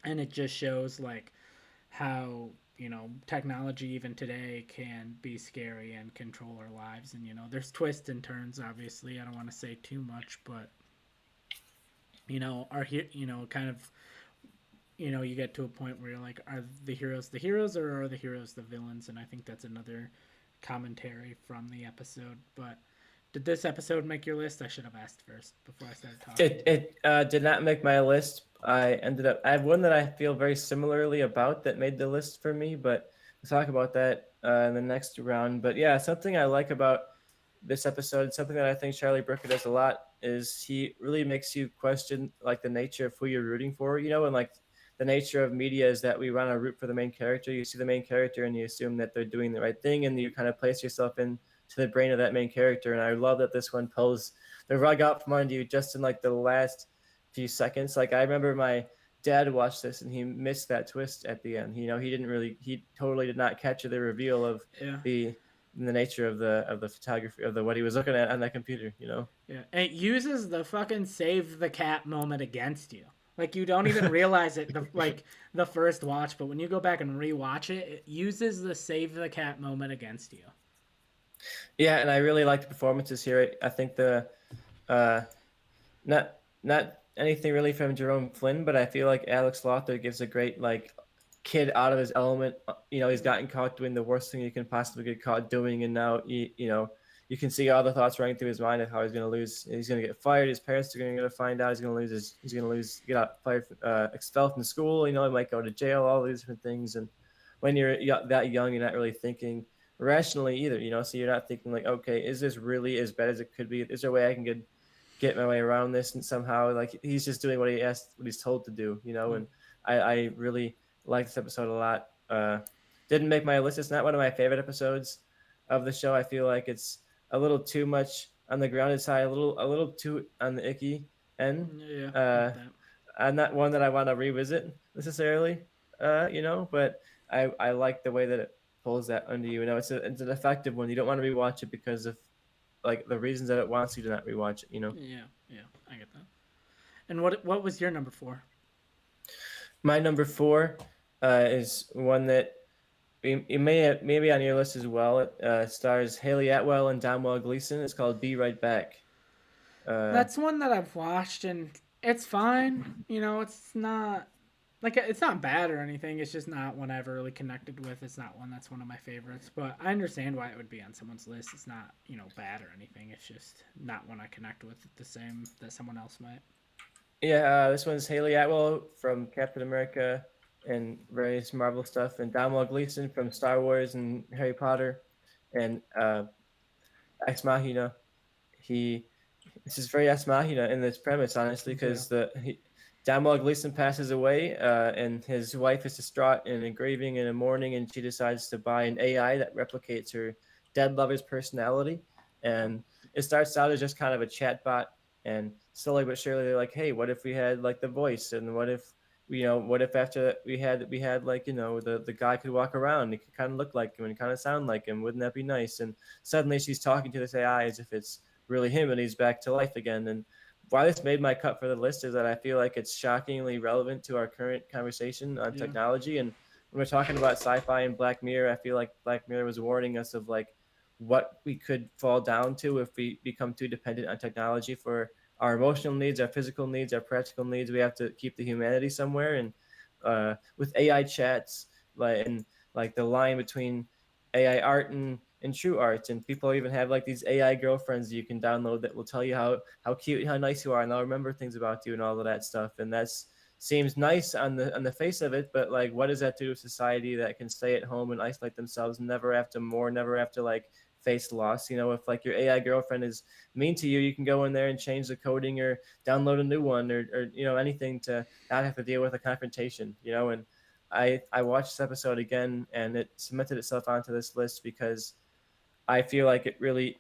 and it just shows like how technology even today can be scary and control our lives. And there's twists and turns. Obviously, I don't want to say too much, but our kind of you get to a point where you're like, are the heroes, or are the heroes the villains? And I think that's another commentary from the episode. But did this episode make your list? I should have asked first before I started talking. It did not make my list. I have one that I feel very similarly about that made the list for me, but we'll talk about that in the next round. But yeah, something I like about this episode, something that I think Charlie Brooker does a lot, is he really makes you question like the nature of who you're rooting for, and like the nature of media is that we want to root for the main character. You see the main character and you assume that they're doing the right thing, and you kind of place yourself in to the brain of that main character. And I love that this one pulls the rug out from under you just in like the last few seconds. Like I remember my dad watched this and he missed that twist at the end. He totally did not catch the reveal of Yeah. the nature of the photography of the what he was looking at on that computer. Yeah, it uses the fucking save the cat moment against you. Like you don't even realize it the first watch, but when you go back and rewatch it, it uses the save the cat moment against you. Yeah, and I really like the performances here. I think the uh, not anything really from Jerome Flynn, but I feel like Alex Lawther gives a great like kid out of his element. He's gotten caught doing the worst thing you can possibly get caught doing, and now you can see all the thoughts running through his mind of how he's going to lose. He's going to get fired. His parents are going to find out. He's going to lose. Get out fired, expelled from school. He might go to jail. All these different things. And when you're that young, you're not really thinking rationally either. So you're not thinking like, okay, is this really as bad as it could be? Is there a way I can get my way around this? And somehow, like he's just doing what he's told to do. Mm. And I really like this episode a lot. Didn't make my list. It's not one of my favorite episodes of the show. I feel like it's a little too much on the grounded side, a little too on the icky end. Yeah, I Uh, get that. I'm not one that I want to revisit necessarily. But I like the way that it pulls that under you. It's an effective one. You don't want to rewatch it because of like the reasons that it wants you to not rewatch it. Yeah, yeah, I get that. And what was your number four? My number four is one that you maybe on your list as well. It stars Haley Atwell and Domhnall Gleeson. It's called Be Right Back. Uh, That's one that I've watched, and it's fine. It's not like it's not bad or anything. It's just not one I've really connected with. It's not one that's one of my favorites, but I understand why it would be on someone's list. It's not bad or anything. It's just not one I connect with the same that someone else might. yeah, this one's Haley Atwell from Captain America and various Marvel stuff, and Domhnall Gleeson from Star Wars and Harry Potter, and Ex Machina. He This is very Ex Machina in this premise, honestly, Yeah. because Domhnall Gleeson passes away, and his wife is distraught and grieving and in mourning, and she decides to buy an AI that replicates her dead lover's personality. And it starts out as just kind of a chat bot, and slowly but surely they're like, hey, what if we had like the voice, and what if after we had like the guy could walk around, he could kind of look like him and kind of sound like him, wouldn't that be nice? And suddenly she's talking to this AI as if it's really him and he's back to life again. And why this made my cut for the list is that I feel like it's shockingly relevant to our current conversation on Yeah. technology. And when we're talking about sci-fi and Black Mirror, I feel like Black Mirror was warning us of like what we could fall down to if we become too dependent on technology for our emotional needs, our physical needs, our practical needs. We have to keep the humanity somewhere. And with AI chats, like the line between AI art and true art, and people even have like these AI girlfriends you can download that will tell you how cute, how nice you are, and they'll remember things about you and all of that stuff. And that's seems nice on the face of it, but like, what does that do to society that can stay at home and isolate themselves and never have to mourn, never have to like face loss? If like your AI girlfriend is mean to you, you can go in there and change the coding or download a new one or anything to not have to deal with a confrontation. And I watched this episode again, and it cemented itself onto this list because I feel like it really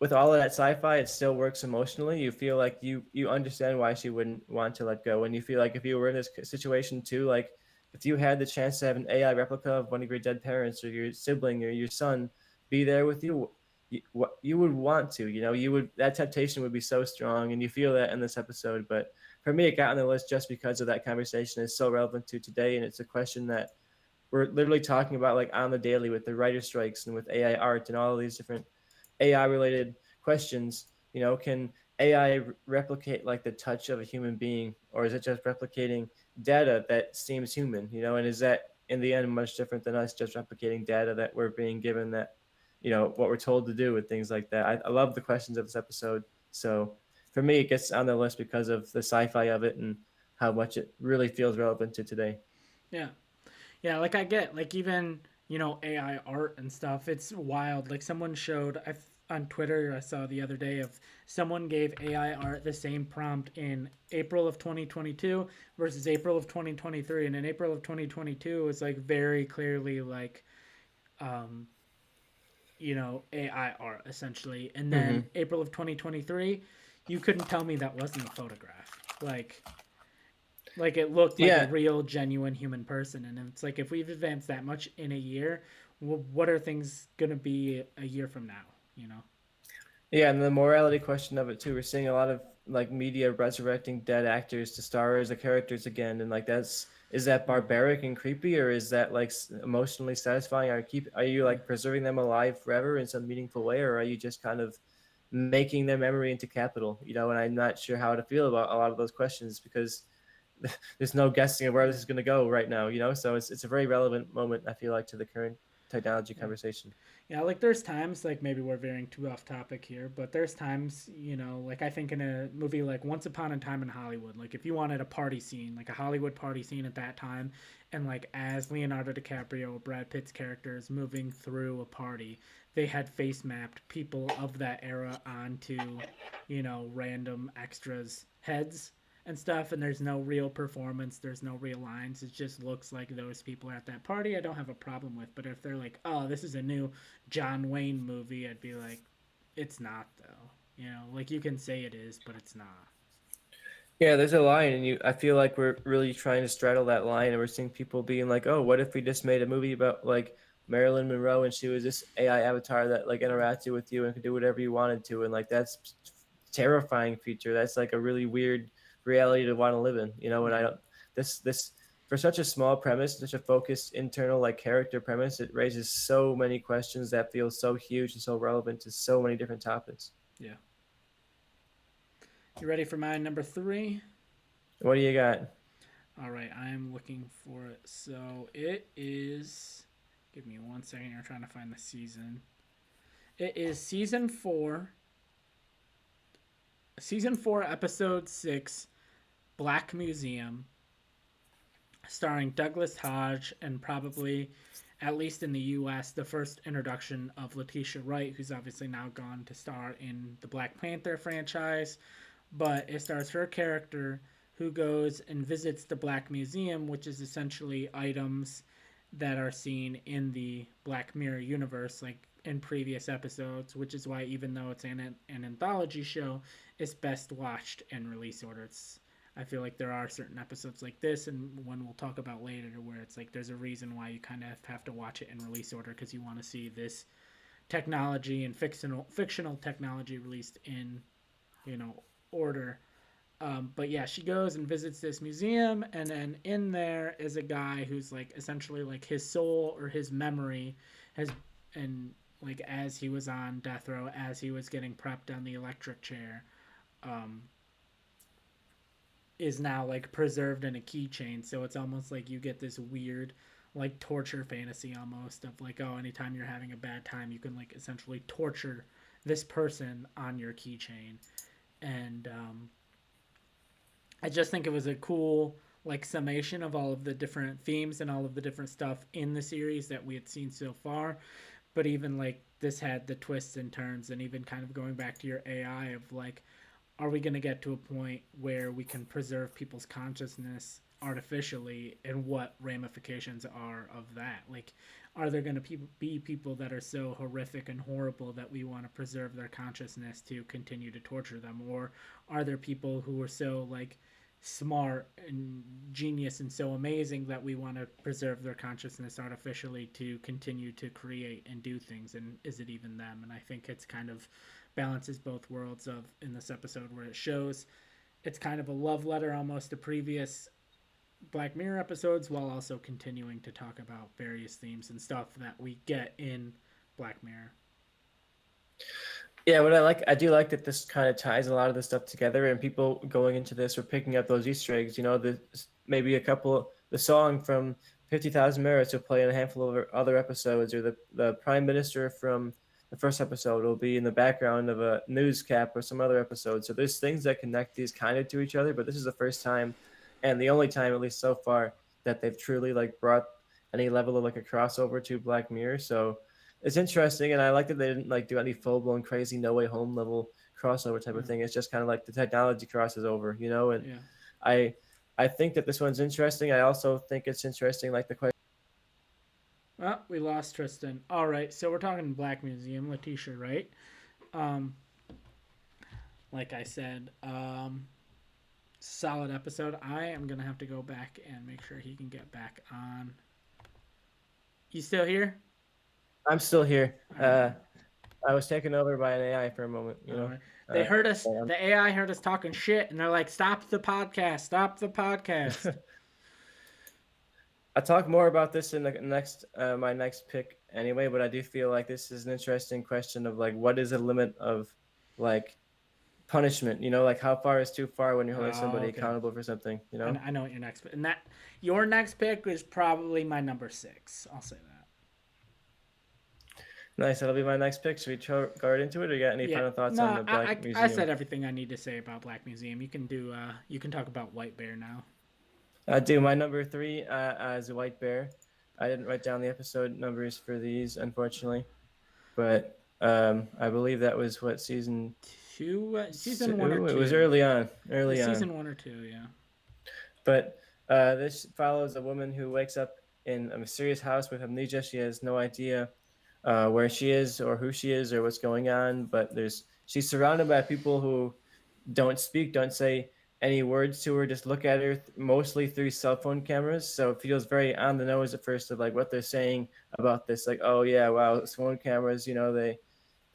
with all of that sci-fi, it still works emotionally. You feel like you understand why she wouldn't want to let go, and you feel like if you were in this situation too, like if you had the chance to have an AI replica of one of your dead parents or your sibling or your son be there with you, you would want to, you would, that temptation would be so strong, and you feel that in this episode. But for me, it got on the list just because of that conversation is so relevant to today, and it's a question that we're literally talking about like on the daily with the writer strikes and with AI art and all of these different AI related questions. Can AI replicate like the touch of a human being, or is it just replicating data that seems human? And is that in the end much different than us just replicating data that we're being given, that what we're told to do, and things like that. I love the questions of this episode. So for me, it gets on the list because of the sci-fi of it and how much it really feels relevant to today. Yeah. Yeah, like I get like even AI art and stuff. It's wild. Like someone showed on Twitter I saw the other day of someone gave AI art the same prompt in April of 2022 versus April of 2023, and in April of 2022 it was like very clearly like um AI art essentially, and then Mm-hmm. April of 2023 you couldn't tell me that wasn't a photograph. Like it looked like a Yeah, real genuine human person, and it's like if we've advanced that much in a year, what are things gonna be a year from now, you know? Yeah, and the morality question of it too. We're seeing a lot of like media resurrecting dead actors to star as the characters again, and like that's, is that Mm, barbaric and creepy, or is that like emotionally satisfying? Are you yeah, like preserving them alive forever in some meaningful way, or are you just kind of making their memory into capital? And I'm not sure how to feel about a lot of those questions because there's no guessing of where this yeah, is going to go right now. So it's a very relevant moment, I feel like, to the current technology yeah. conversation. Yeah, like there's times like maybe we're veering too off topic here, but there's times, like I think in a movie like Once Upon a Time in Hollywood, like if you wanted a party scene, like a Hollywood party scene at that time, and like as Leonardo DiCaprio, Brad Pitt's character is moving through a party, they had face mapped people of that era onto, random extras' heads and stuff, and there's no real performance, there's no real lines, it just looks like those people are at that party. I don't have a problem with. But if they're like, oh, this is a new John Wayne movie, I'd be like, it's not though. Like you can say it is, but it's not. Yeah, there's a line, and I feel like we're really trying to straddle that line, and we're seeing people being like, "Oh, what if we just made a movie about like Marilyn Monroe, and she was this AI avatar that like interacted with you and could do whatever you wanted to," and like that's terrifying future. That's like a really weird reality to want to live in, And I Yeah, don't, this for such a small premise, such a focused internal like character premise, it raises so many questions that feel so huge and so relevant to so many different topics. yeah. You ready for my number three? What do you got? All right, I'm looking for it. So it is. Give me 1 second. You're trying to find the season. It is season 4, episode 6, Black Museum, starring Douglas Hodge, and probably, at least in the US, the first introduction of Letitia Wright, who's obviously now gone to star in the Black Panther franchise. But it stars her character who goes and visits the Black Museum, which is essentially items that are seen in the Black Mirror universe, like in previous episodes, which is why even though it's an anthology show, it's best watched in release order. I feel like there are certain episodes like this, and one we'll talk about later, where it's like there's a reason why you kind of have to watch it in release order because you want to see this technology and fictional technology released in order. But yeah, she goes and visits this museum, and then in there is a guy who's like essentially like his soul or his memory has, and like as he was on death row, as he was getting prepped on the electric chair, um, is now like preserved in a keychain. So it's almost like you get this weird like torture fantasy almost of like, oh, anytime you're having a bad time, you can like essentially torture this person on your keychain. And I just think it was a cool like summation of all of the different themes and all of the different stuff in the series that we had seen so far. But even like this had the twists and turns, and even kind of going back to your AI of like, are we going to get to a point where we can preserve people's consciousness artificially, and what ramifications are of that. Like, are there going to be people that are so horrific and horrible that we want to preserve their consciousness to continue to torture them, or are there people who are so like smart and genius and so amazing that we want to preserve their consciousness artificially to continue to create and do things, and is it even them? And I think it's kind of balances both worlds of in this episode, where it shows it's kind of a love letter almost to previous Black Mirror episodes, while also continuing to talk about various themes and stuff that we get in Black Mirror. Yeah, what I do like that this kind of ties a lot of this stuff together, and people going into this are picking up those Easter eggs. You know, maybe a couple, the song from 50,000 Merits will play in a handful of other episodes, or the Prime Minister from the first episode will be in the background of a news cap or some other episode. So there's things that connect these kind of to each other, but this is the first time, and the only time, at least so far, that they've truly like brought any level of like a crossover to Black Mirror. So it's interesting, and I like that they didn't like do any full blown crazy No Way Home level crossover type of Yeah. thing. It's just kind of like the technology crosses over, you know. And Yeah. I I think that this one's interesting. I also think it's interesting, like the question. Well, we lost Tristan. All right, so we're talking Black Museum, Letitia, right? Um, like I said, solid episode. I am gonna have to go back and make sure he can get back on. You still here? I'm still here. All right. I was taken over by an AI for a moment, you All know. right. They Uh, heard us. but The AI heard us talking shit, and they're like, "Stop the podcast! Stop the podcast!" I'll talk more about this in the next my next pick anyway. But I do feel like this is an interesting question of like what is the limit of like punishment? You know, like how far is too far when you're holding Oh, somebody okay. accountable for something? You know. I know what your next, and that your next pick is probably my number 6. I'll say that. Nice. That'll be my next pick. Should we go right into it, or you got any Yeah. final thoughts No, on the Black I Museum? said everything I need to say about Black Museum. You can do. You can talk about White Bear now. I do. My number three as a white bear. I didn't write down the episode numbers for these, unfortunately, but I believe that was what season Two, season 1 or two. It was 2. early on. The Early on. season 1 or 2. Yeah. But this follows a woman who wakes up in a mysterious house with amnesia. She has no idea where she is or who she is or what's going on. But she's surrounded by people who don't speak, don't say any words to her, just look at her mostly through cell phone cameras. So it feels very on the nose at first of like what they're saying about this. Like, oh yeah, wow, phone cameras, you know, they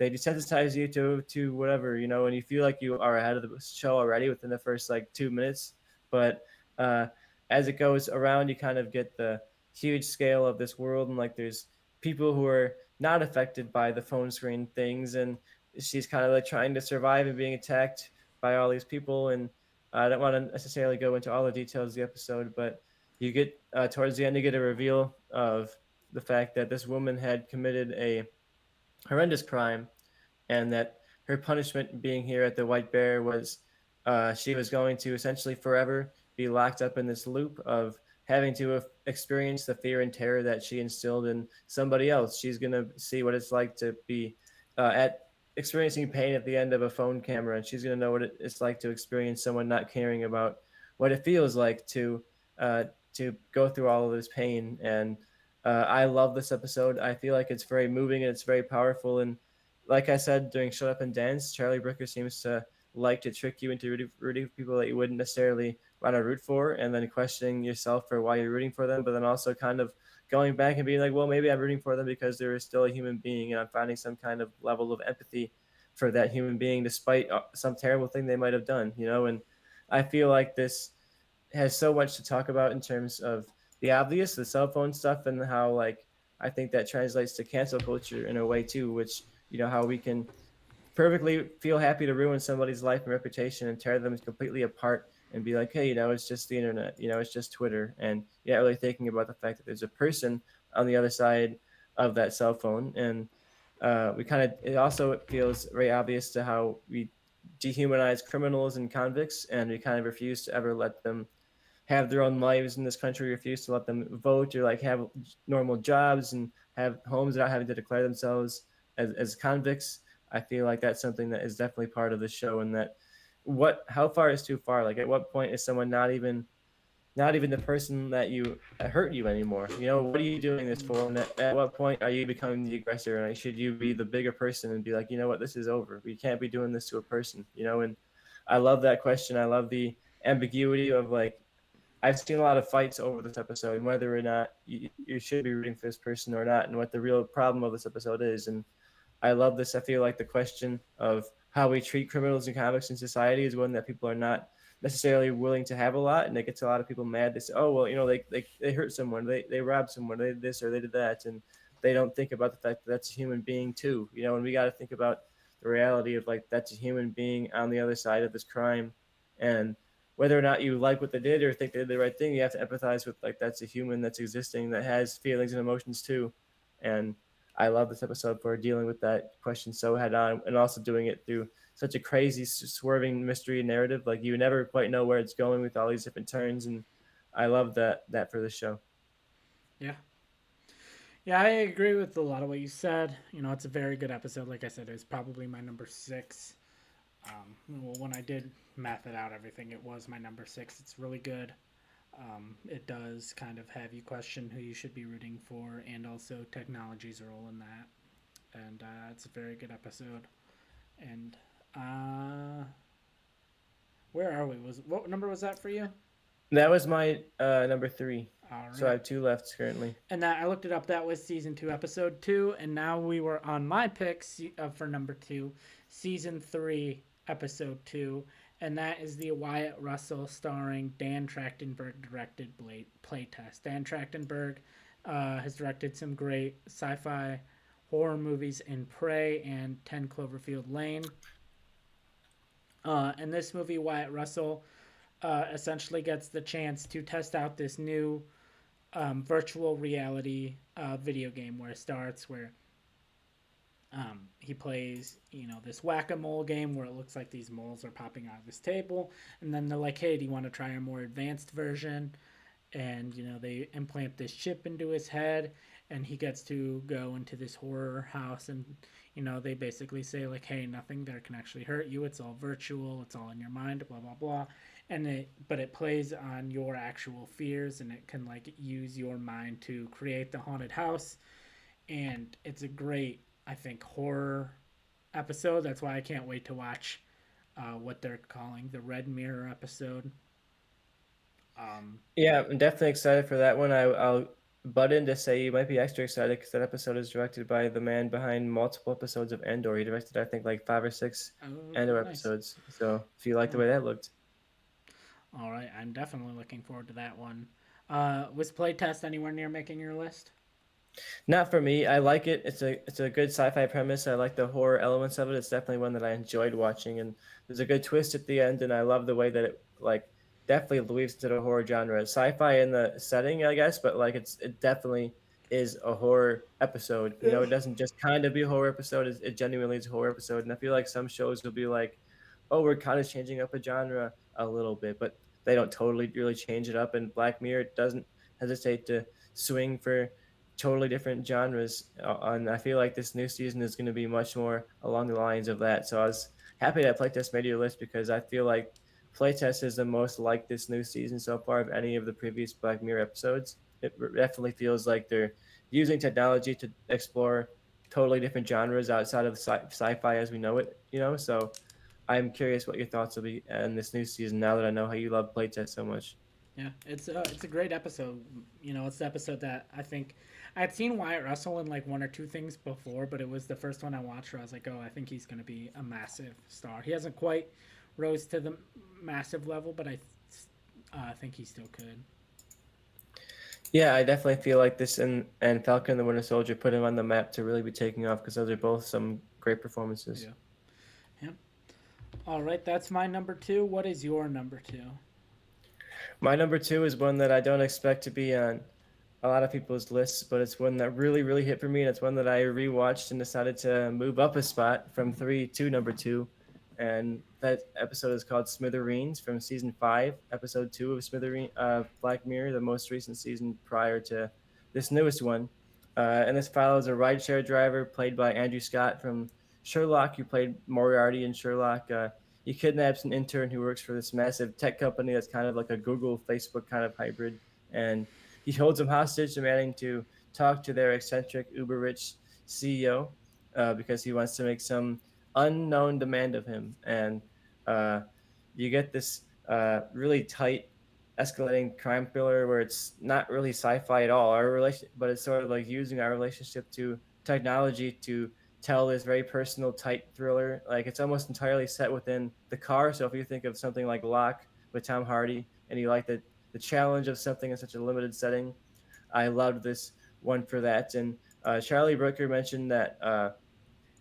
desensitize you to whatever, you know, and you feel like you are ahead of the show already within the first like 2 minutes. But uh, as it goes around, you kind of get the huge scale of this world, and like there's people who are not affected by the phone screen things, and she's kind of like trying to survive and being attacked by all these people. And I don't want to necessarily go into all the details of the episode, but you get towards the end, you get a reveal of the fact that this woman had committed a horrendous crime, and that her punishment being here at the White Bear was she was going to essentially forever be locked up in this loop of having to experience the fear and terror that she instilled in somebody else. She's going to see what it's like to be at experiencing pain at the end of a phone camera, and she's going to know what it's like to experience someone not caring about what it feels like uh, to go through all of this pain. And I love this episode. I feel like it's very moving and it's very powerful. And like I said during Shut Up and Dance, Charlie Brooker seems to like to trick you into rooting for people that you wouldn't necessarily want to root for, and then questioning yourself for why you're rooting for them, but then also kind of going back and being like, well, maybe I'm rooting for them because they're still a human being, and I'm finding some kind of level of empathy for that human being despite some terrible thing they might have done, you know. And I feel like this has so much to talk about in terms of the obvious, the cell phone stuff, and how like I think that translates to cancel culture in a way too, which you know how we can perfectly feel happy to ruin somebody's life and reputation and tear them completely apart and be like, hey, you know, it's just the internet, you know, it's just Twitter, and yeah, really thinking about the fact that there's a person on the other side of that cell phone. And we kind of it also feels very obvious to how we dehumanize criminals and convicts, and we kind of refuse to ever let them have their own lives in this country, refuse to let them vote or like have normal jobs and have homes without having to declare themselves as convicts. I feel like that's something that is definitely part of the show, and that how far is too far? Like at what point is someone not even not even the person that you that hurt you anymore. You know, what are you doing this for? And at what point are you becoming the aggressor? And should you be the bigger person and be like, you know what, this is over. We can't be doing this to a person. You know, and I love that question. I love the ambiguity of like I've seen a lot of fights over this episode and whether or not you should be rooting for this person or not, and what the real problem of this episode is. And I love this. I feel like the question of how we treat criminals in comics in society is one that people are not necessarily willing to have a lot, and it gets a lot of people mad. They say, "Oh, well, you know, they hurt someone, they robbed someone, they did this or they did that," and they don't think about the fact that that's a human being too. You know, and we got to think about the reality of like that's a human being on the other side of this crime, and whether or not you like what they did or think they did the right thing, you have to empathize with like that's a human that's existing that has feelings and emotions too, and I love this episode for dealing with that question so head on, and also doing it through such a crazy, swerving mystery narrative. Like you never quite know where it's going with all these different turns, and I love that for the show. Yeah. Yeah, I agree with a lot of what you said. You know, it's a very good episode. Like I said, it's probably my number six. Well, when I did math it out, everything, it was my number six. It's really good. It does kind of have you question who you should be rooting for, and also technology's role in that. And it's a very good episode. And uh, where are we? Was what number was that for you? That was my number three. All So I right. have two left currently. And that I looked it up. That was season two, episode two. And now we were on my picks for number two, season three, episode two. And that is the Wyatt Russell starring Dan Trachtenberg directed playtest. Dan Trachtenberg has directed some great sci-fi horror movies in Prey and 10 Cloverfield Lane. In this movie, Wyatt Russell essentially gets the chance to test out this new virtual reality video game where it starts where he plays, this whack-a-mole game where it looks like these moles are popping out of this table, and then they're like, hey, do you want to try a more advanced version? And they implant this chip into his head, and he gets to go into this horror house, and they basically say like, hey, nothing there can actually hurt you, it's all virtual, it's all in your mind, blah blah blah. But it plays on your actual fears, and it can like use your mind to create the haunted house. And it's a great, I think, horror episode. That's why I can't wait to watch what they're calling the Red Mirror episode. um, Yeah, I'm definitely excited for that one. I'll butt in to say you might be extra excited because that episode is directed by the man behind multiple episodes of Andor. He directed, I think, like five or six oh, Andor nice. episodes. So if you like the Oh, way that looked. all right, I'm definitely looking forward to that one. Was playtest anywhere near making your list? Not for me. I like it. It's a good sci-fi premise. I like the horror elements of it. It's definitely one that I enjoyed watching, and there's a good twist at the end. And I love the way that it like definitely weaves into the horror genre. Sci-fi in the setting, I guess, but like it definitely is a horror episode. You know, Yeah. it doesn't just kind of be a horror episode. It genuinely is a horror episode. And I feel like some shows will be like, oh, we're kind of changing up a genre a little bit, but they don't totally really change it up. And Black Mirror doesn't hesitate to swing for totally different genres. And I feel like this new season is going to be much more along the lines of that. So I was happy that Playtest made your list because I feel like Playtest is the most like this new season so far of any of the previous Black Mirror episodes. It definitely feels like they're using technology to explore totally different genres outside of sci-fi as we know it. You know, so I'm curious what your thoughts will be in this new season now that I know how you love Playtest so much. Yeah, it's a great episode. It's the episode that I think I'd seen Wyatt Russell in like one or two things before, but it was the first one I watched where I was like, oh, I think he's going to be a massive star. He hasn't quite rose to the massive level, but I think he still could. Yeah, I definitely feel like this and Falcon and the Winter Soldier put him on the map to really be taking off because those are both some great performances. Yeah. Yeah. All right, that's my number two. What is your number two? My number two is one that I don't expect to be on a lot of people's lists, but it's one that really, really hit for me, and it's one that I rewatched and decided to move up a spot from three to number two. And that episode is called Smithereens from season five, episode two of Black Mirror, the most recent season prior to this newest one. And this follows a rideshare driver played by Andrew Scott from Sherlock, who played Moriarty in Sherlock. he kidnaps an intern who works for this massive tech company that's kind of like a Google, Facebook kind of hybrid, and he holds him hostage, demanding to talk to their eccentric, uber rich CEO because he wants to make some unknown demand of him. And uh, you get this really tight escalating crime thriller where it's not really sci-fi at all our relation but it's sort of like using our relationship to technology to tell this very personal tight thriller. Like it's almost entirely set within the car, so if you think of something like Locke with Tom Hardy and you like the challenge of something in such a limited setting, I loved this one for that. And Charlie Brooker mentioned that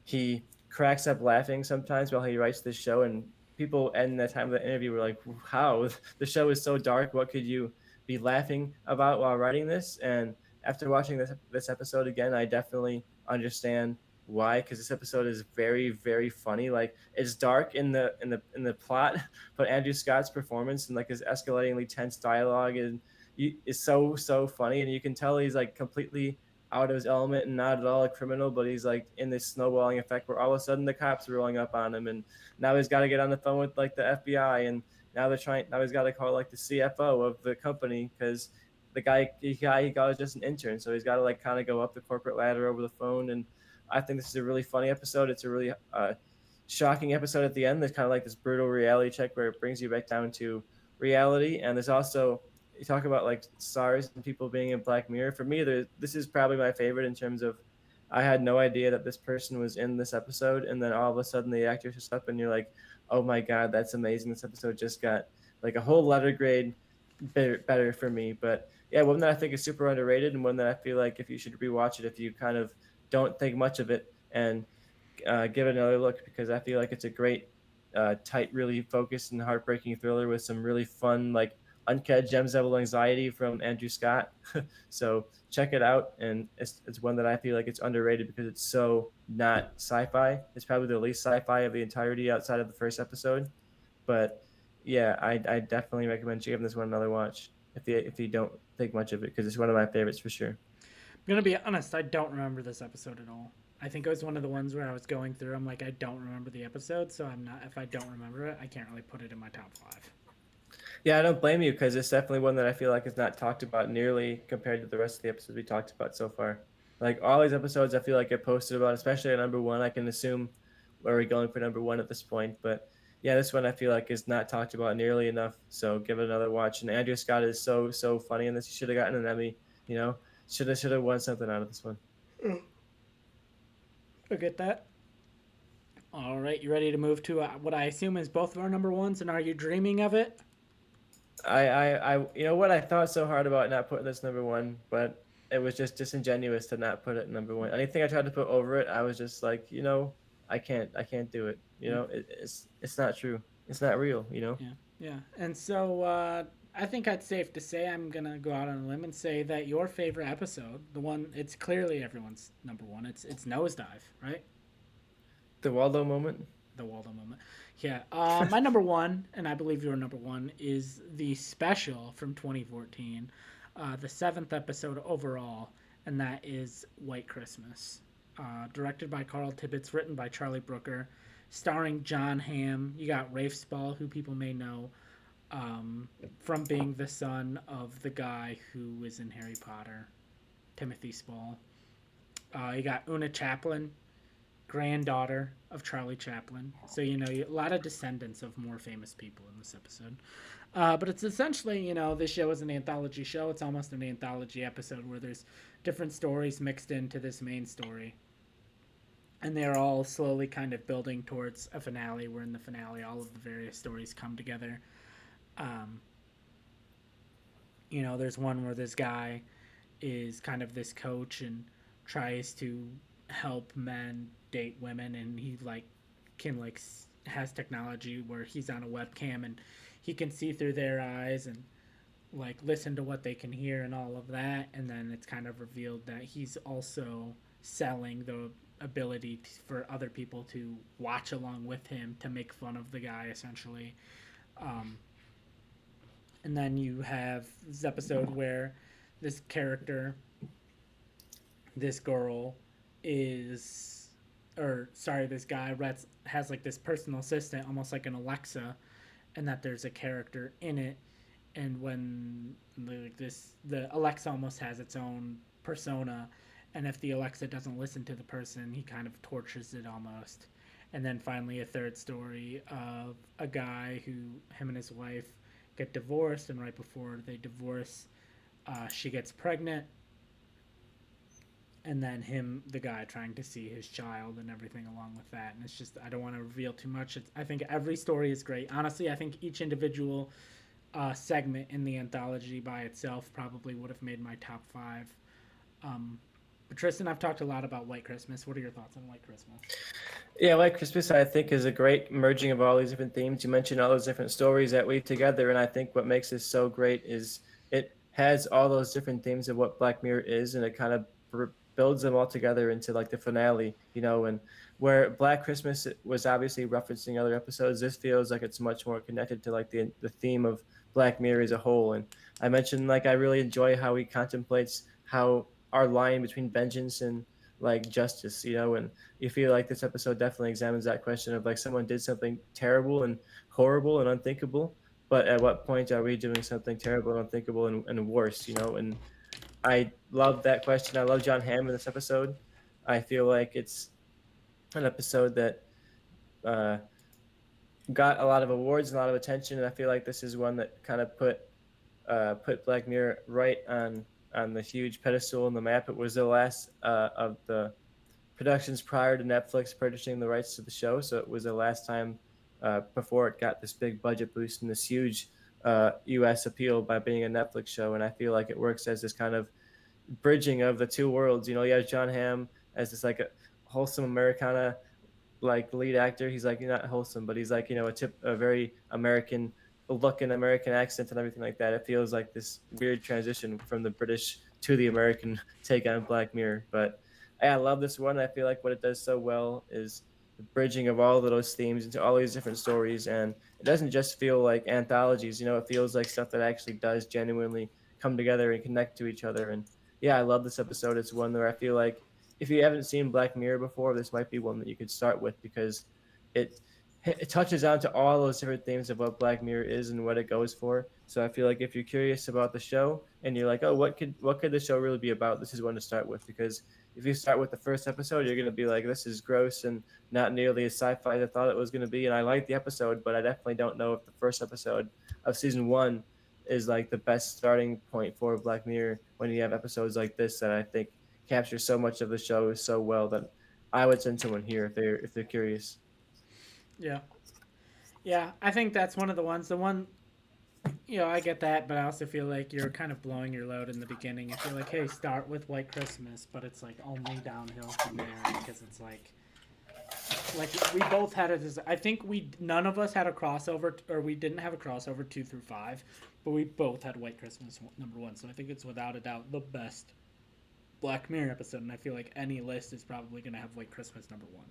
he cracks up laughing sometimes while he writes this show, and people in the time of the interview were like, how the show is so dark, what could you be laughing about while writing this? And after watching this episode again, I definitely understand why, because this episode is very very funny. Like it's dark in the plot, but Andrew Scott's performance and like his escalatingly tense dialogue is so funny, and you can tell he's like completely out of his element and not at all a criminal, but he's like in this snowballing effect where all of a sudden the cops are rolling up on him, and now he's got to get on the phone with like the FBI, and now he's got to call like the CFO of the company because the guy he got is just an intern, so he's got to like kind of go up the corporate ladder over the phone. And I think this is a really funny episode. It's a really shocking episode at the end. There's kind of like this brutal reality check where it brings you back down to reality, and there's also you talk about like stars and people being in Black Mirror. For me, this is probably my favorite in terms of I had no idea that this person was in this episode, and then all of a sudden the actor shows up, and you're like, oh my god, that's amazing! This episode just got like a whole letter grade better for me. But yeah, one that I think is super underrated, and one that I feel like if you should rewatch it if you kind of don't think much of it and give it another look because I feel like it's a great, tight, really focused and heartbreaking thriller with some really fun, like uncut gems level anxiety from Andrew Scott. So check it out, and it's one that I feel like it's underrated because it's so not sci-fi. It's probably the least sci-fi of the entirety outside of the first episode. But yeah, I definitely recommend giving this one another watch if you don't think much of it because it's one of my favorites for sure. I'm gonna be honest, I don't remember this episode at all. I think it was one of the ones where I was going through. I'm like, I don't remember the episode, so I'm not. If I don't remember it, I can't really put it in my top five. Yeah, I don't blame you because it's definitely one that I feel like is not talked about nearly compared to the rest of the episodes we talked about so far. Like all these episodes, I feel like get posted about, especially at number one. I can assume where we're going for number one at this point, but yeah, this one I feel like is not talked about nearly enough. So give it another watch. And Andrew Scott is so funny in this. He should have gotten an Emmy. You know, should have won something out of this one. I get that. All right, you ready to move to what I assume is both of our number ones? And are you dreaming of it? You know what? I thought so hard about not putting this number one, but it was just disingenuous to not put it number one. Anything I tried to put over it, I was just like, I can't do it. Mm, It's not true. It's not real. yeah, yeah. And so I think it's safe to say I'm gonna go out on a limb and say that your favorite episode, the one it's clearly everyone's number one. It's Nosedive, right? The Waldo moment. The Waldo moment. Yeah. My number one, and I believe your number one, is the special from 2014, the seventh episode overall, and that is White Christmas. Directed by Carl Tibbets, written by Charlie Brooker, starring John Hamm. You got Rafe Spall, who people may know from being the son of the guy who was in Harry Potter, Timothy Spall. You got Una Chaplin, granddaughter of Charlie Chaplin. So, a lot of descendants of more famous people in this episode. But it's essentially, this show is an anthology show. It's almost an anthology episode where there's different stories mixed into this main story. And they're all slowly kind of building towards a finale, where in the finale, all of the various stories come together. Um, there's one where this guy is kind of this coach and tries to help men date women, and he can has technology where he's on a webcam and he can see through their eyes and listen to what they can hear and all of that. And then it's kind of revealed that he's also selling the ability for other people to watch along with him to make fun of the guy, essentially. um, and then you have this episode where this character, this girl, is or sorry, this guy Rhett has like this personal assistant, almost like an Alexa, and that there's a character in it. And when the Alexa almost has its own persona, and if the Alexa doesn't listen to the person, he kind of tortures it almost. And then finally, a third story of a guy who him and his wife get divorced, and right before they divorce, she gets pregnant, and then the guy trying to see his child and everything along with that. And it's just I don't want to reveal too much. I think every story is great. Honestly, I think each individual segment in the anthology by itself probably would have made my top five. Um, but Tristan, I've talked a lot about White Christmas. What are your thoughts on White Christmas? Yeah, White Christmas, I think, is a great merging of all these different themes. You mentioned all those different stories that weave together, and I think what makes this so great is it has all those different themes of what Black Mirror is, and it kind of builds them all together into like the finale, and where Black Christmas was obviously referencing other episodes, this feels like it's much more connected to like the theme of Black Mirror as a whole. And I mentioned like I really enjoy how he contemplates how our line between vengeance and like justice, and you feel like this episode definitely examines that question of like someone did something terrible and horrible and unthinkable, but at what point are we doing something terrible and unthinkable and worse, and I love that question. I love John Hamm in this episode. I feel like it's an episode that uh, got a lot of awards and a lot of attention, and I feel like this is one that kind of put Black Mirror right on the huge pedestal on the map. It was the last of the productions prior to Netflix purchasing the rights to the show. So it was the last time before it got this big budget boost and this huge U.S. appeal by being a Netflix show. And I feel like it works as this kind of bridging of the two worlds. You have John Hamm as this like a wholesome Americana like lead actor. He's like not wholesome, but he's like a very American look and American accent and everything like that. It feels like this weird transition from the British to the American take on Black Mirror. But I love this one. I feel like what it does so well is the bridging of all of those themes into all these different stories, and it doesn't just feel like anthologies. It feels like stuff that actually does genuinely come together and connect to each other. And yeah, I love this episode. It's one where I feel like if you haven't seen Black Mirror before, this might be one that you could start with because it it touches on to all those different themes of what Black Mirror is and what it goes for. So I feel like if you're curious about the show and you're like, oh, what could the show really be about? This is one to start with because if you start with the first episode, you're gonna be like, this is gross and not nearly as sci-fi as I thought it was gonna be. And I like the episode, but I definitely don't know if the first episode of season one is like the best starting point for Black Mirror when you have episodes like this that I think captures so much of the show so well that I would send someone here if they're curious. Yeah, yeah. I think that's one of the ones. The one, I get that, but I also feel like you're kind of blowing your load in the beginning. If you're like, hey, start with White Christmas, but it's like only downhill from there because it's like we both had it as I think we none of us had a crossover or we didn't have a crossover 2 through 5, but we both had White Christmas number one. So I think it's without a doubt the best Black Mirror episode, and I feel like any list is probably gonna have White Christmas number one.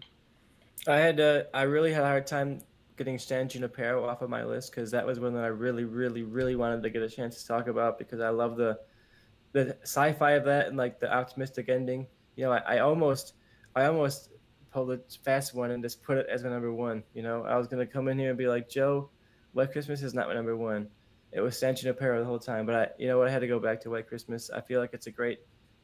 I really had a hard time getting San Junipero off of my list because that was one that I really, really, really wanted to get a chance to talk about because I love the sci-fi of that and like the optimistic ending. I almost pulled a fast one and just put it as my number one. I was gonna come in here and be like, Joe, White Christmas is not my number one. It was San Junipero the whole time, but I had to go back to White Christmas. I feel like it's a great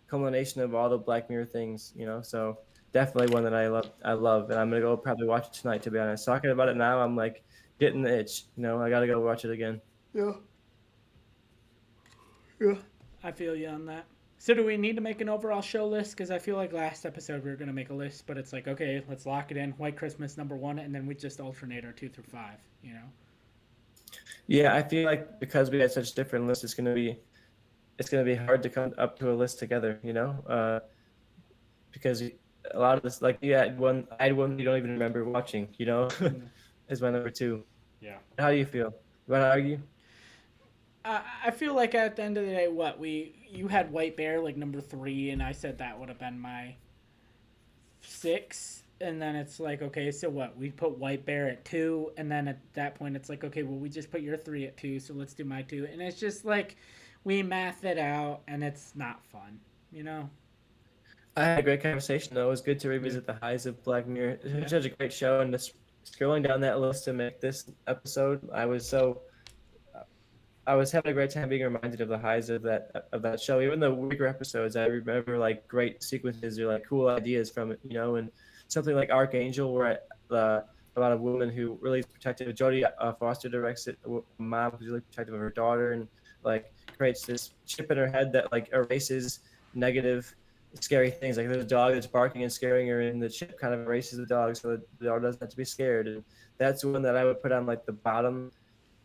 culmination of all the Black Mirror things. So definitely one that I love, and I'm gonna go probably watch it tonight. To be honest, talking about it now, I'm like getting the itch. I gotta go watch it again. Yeah, yeah. I feel you on that. So do we need to make an overall show list? Because I feel like last episode we were gonna make a list, but it's like okay, let's lock it in. White Christmas number one, and then we just alternate our 2 through 5. Yeah, I feel like because we had such different lists, it's gonna be hard to come up to a list together. Because a lot of this, like I had one you don't even remember watching. Mm, is my number two. yeah. How do you feel? You want to argue? I feel like at the end of the day, what you had White Bear like number 3, and I said that would have been my 6, and then it's like okay, so what? We put White Bear at 2, and then at that point it's like okay, well we just put your 3 at 2, so let's do my 2, and it's just like we math it out, and it's not fun, you know. I had a great conversation though. It was good to Yeah, revisit the highs of Black Mirror. yeah, It's such a great show, and just scrolling down that list to make this episode, I was having a great time being reminded of the highs of that show. Even the weaker episodes, I remember like great sequences or like cool ideas from it, you know. And something like Archangel, where about a woman who really is protective. Jodie Foster directs it, a mom who's really protective of her daughter, and like creates this chip in her head that like erases negative, scary things. Like there's a dog that's barking and scaring her, and the chip kind of erases the dog, so the dog doesn't have to be scared. And that's one that I would put on like the bottom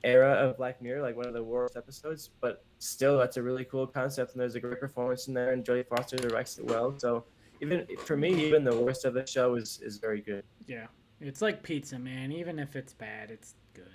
era of Black Mirror, like one of the worst episodes, but still, that's a really cool concept, and there's a great performance in there, and Jodie Foster directs it well. So even for me, even the worst of the show is very good, yeah. It's like pizza, man. Even if it's bad, it's good.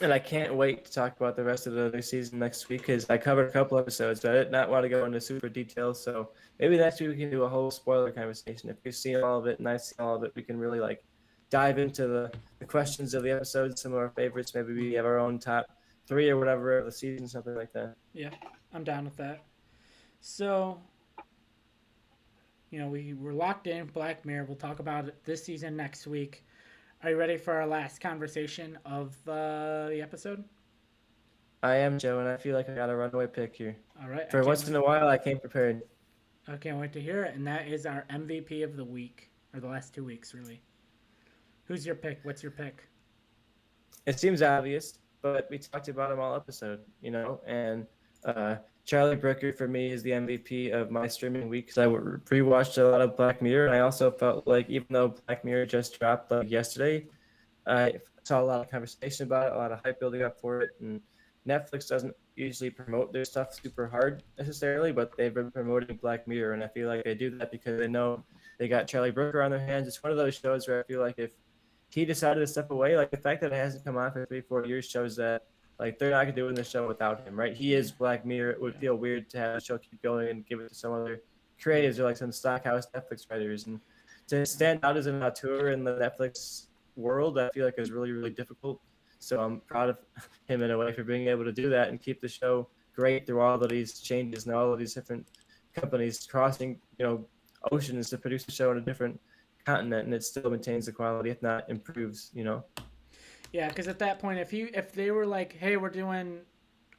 and I can't wait to talk about the rest of the new season next week because I covered a couple episodes, but I did not want to go into super details. So maybe next week we can do a whole spoiler conversation. If you've seen all of it and I've seen all of it, we can really like dive into the questions of the episodes, some of our favorites. Maybe we have our own top three or whatever of the season, something like that. Yeah, I'm down with that. So, we're locked in Black Mirror. We'll talk about it this season next week. Are you ready for our last conversation of the episode? I am Joe, and I feel like I got a runaway pick here. All right, I For can't once wait. in a while, I came prepared. I can't wait to hear it. And that is our MVP of the week, or the last 2 weeks, really. Who's your pick? What's your pick? It seems obvious, but we talked about him all episode, you know. And uh, Charlie Brooker for me is the MVP of my streaming week because I rewatched a lot of Black Mirror, and I also felt like even though Black Mirror just dropped like yesterday, I saw a lot of conversation about it, a lot of hype building up for it, and Netflix doesn't usually promote their stuff super hard necessarily, but they've been promoting Black Mirror, and I feel like they do that because they know they got Charlie Brooker on their hands. It's one of those shows where I feel like if he decided to step away, like the fact that it hasn't come on for 3, 4 years shows that like they're not doing the show without him, right? He Yeah, is Black Mirror. It would yeah, feel weird to have the show keep going and give it to some other creatives or like some stockhouse Netflix writers, and to stand out as an auteur in the Netflix world, I feel like is really, really difficult. So I'm proud of him in a way for being able to do that and keep the show great through all of these changes and all of these different companies crossing, oceans to produce a show on a different continent, and it still maintains the quality, if not improves. yeah. Because at that point, if they were like, "Hey, we're doing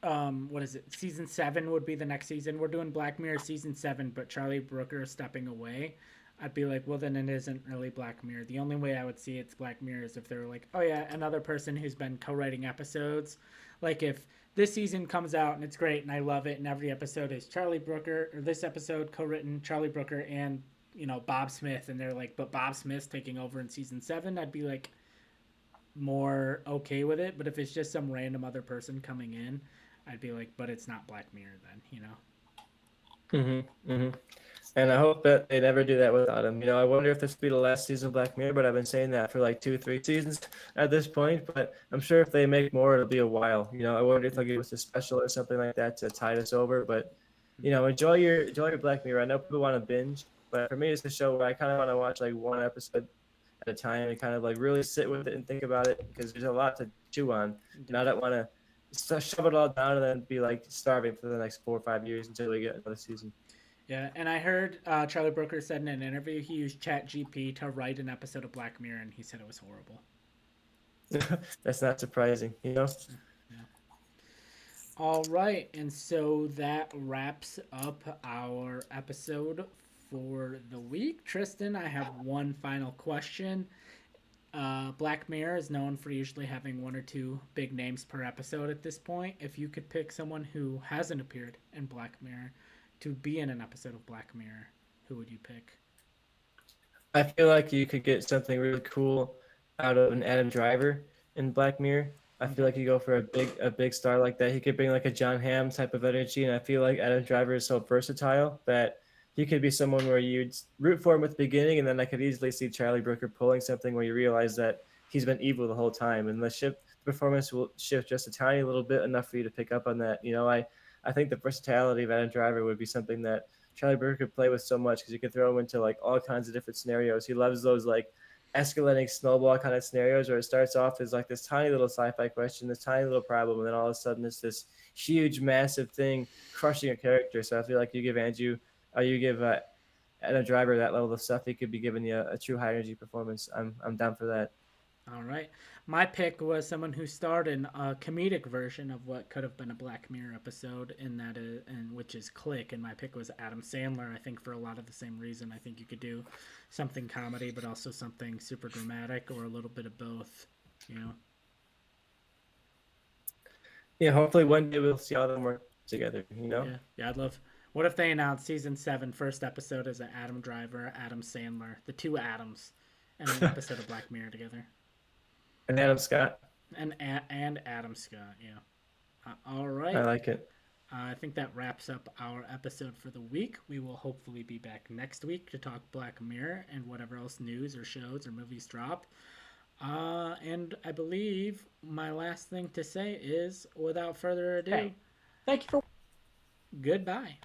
what is it? Season 7 would be the next season. We're doing Black Mirror season 7, but Charlie Brooker is stepping away." I'd be like, well, then it isn't really Black Mirror. The only way I would see it's Black Mirror is if they were like, oh yeah, another person who's been co-writing episodes. Like if this season comes out and it's great and I love it, and every episode is Charlie Brooker, or this episode co-written Charlie Brooker and Bob Smith, and they're like, but Bob Smith's taking over in season 7. I'd be like more okay with it. But if it's just some random other person coming in, I'd be like, but it's not Black Mirror then. Mm-hmm, mm-hmm. And I hope that they never do that without him. I wonder if this will be the last season of Black Mirror, but I've been saying that for like 2, 3 seasons at this point. But I'm sure if they make more, it'll be a while. I wonder if they'll give us a special or something like that to tide us over. But enjoy your Black Mirror. I know people want to binge, but for me, it's a show where I kind of want to watch like one episode at a time and kind of like really sit with it and think about it because there's a lot to chew on, and I don't want to shove it all down and then be like starving for the next 4 or 5 years until we get another season. Yeah, and I heard Charlie Brooker said in an interview he used ChatGPT to write an episode of Black Mirror, and he said it was horrible. That's not surprising. Yeah. All right, and so that wraps up our episode for the week. Tristan, I have one final question. Black Mirror is known for usually having one or two big names per episode at this point. If you could pick someone who hasn't appeared in Black Mirror to be in an episode of Black Mirror, who would you pick? I feel like you could get something really cool out of an Adam Driver in Black Mirror. I feel Okay. like you go for a big star like that. He could bring like a John Hamm type of energy, and I feel like Adam Driver is so versatile that he could be someone where you'd root for him at the beginning, and then I could easily see Charlie Brooker pulling something where you realize that he's been evil the whole time, and the performance will shift just a tiny little bit, enough for you to pick up on that. I think the versatility of Adam Driver would be something that Charlie Brooker could play with so much because you could throw him into like all kinds of different scenarios. He loves those like escalating snowball kind of scenarios where it starts off as like this tiny little sci-fi question, this tiny little problem, and then all of a sudden it's this huge, massive thing crushing a character. So I feel like you give Andrew, or you give Adam Driver that level of stuff, he could be giving you a true high energy performance. I'm down for that. All right. My pick was someone who starred in a comedic version of what could have been a Black Mirror episode, and which is Click. And my pick was Adam Sandler. I think for a lot of the same reason. I think you could do something comedy, but also something super dramatic, or a little bit of both. You know. Yeah, hopefully one day we'll see all of them work together. You know, Yeah. Yeah. I'd love. What if they announced season 7, first episode is an Adam Driver, Adam Sandler, the two Adams, and an episode of Black Mirror together, and Adam Scott, and Adam Scott. Yeah. All I right. like it. I think that wraps up our episode for the week. We will hopefully be back next week to talk Black Mirror and whatever else news or shows or movies drop. And I believe my last thing to say is, without further ado, Hey, thank you for. Goodbye.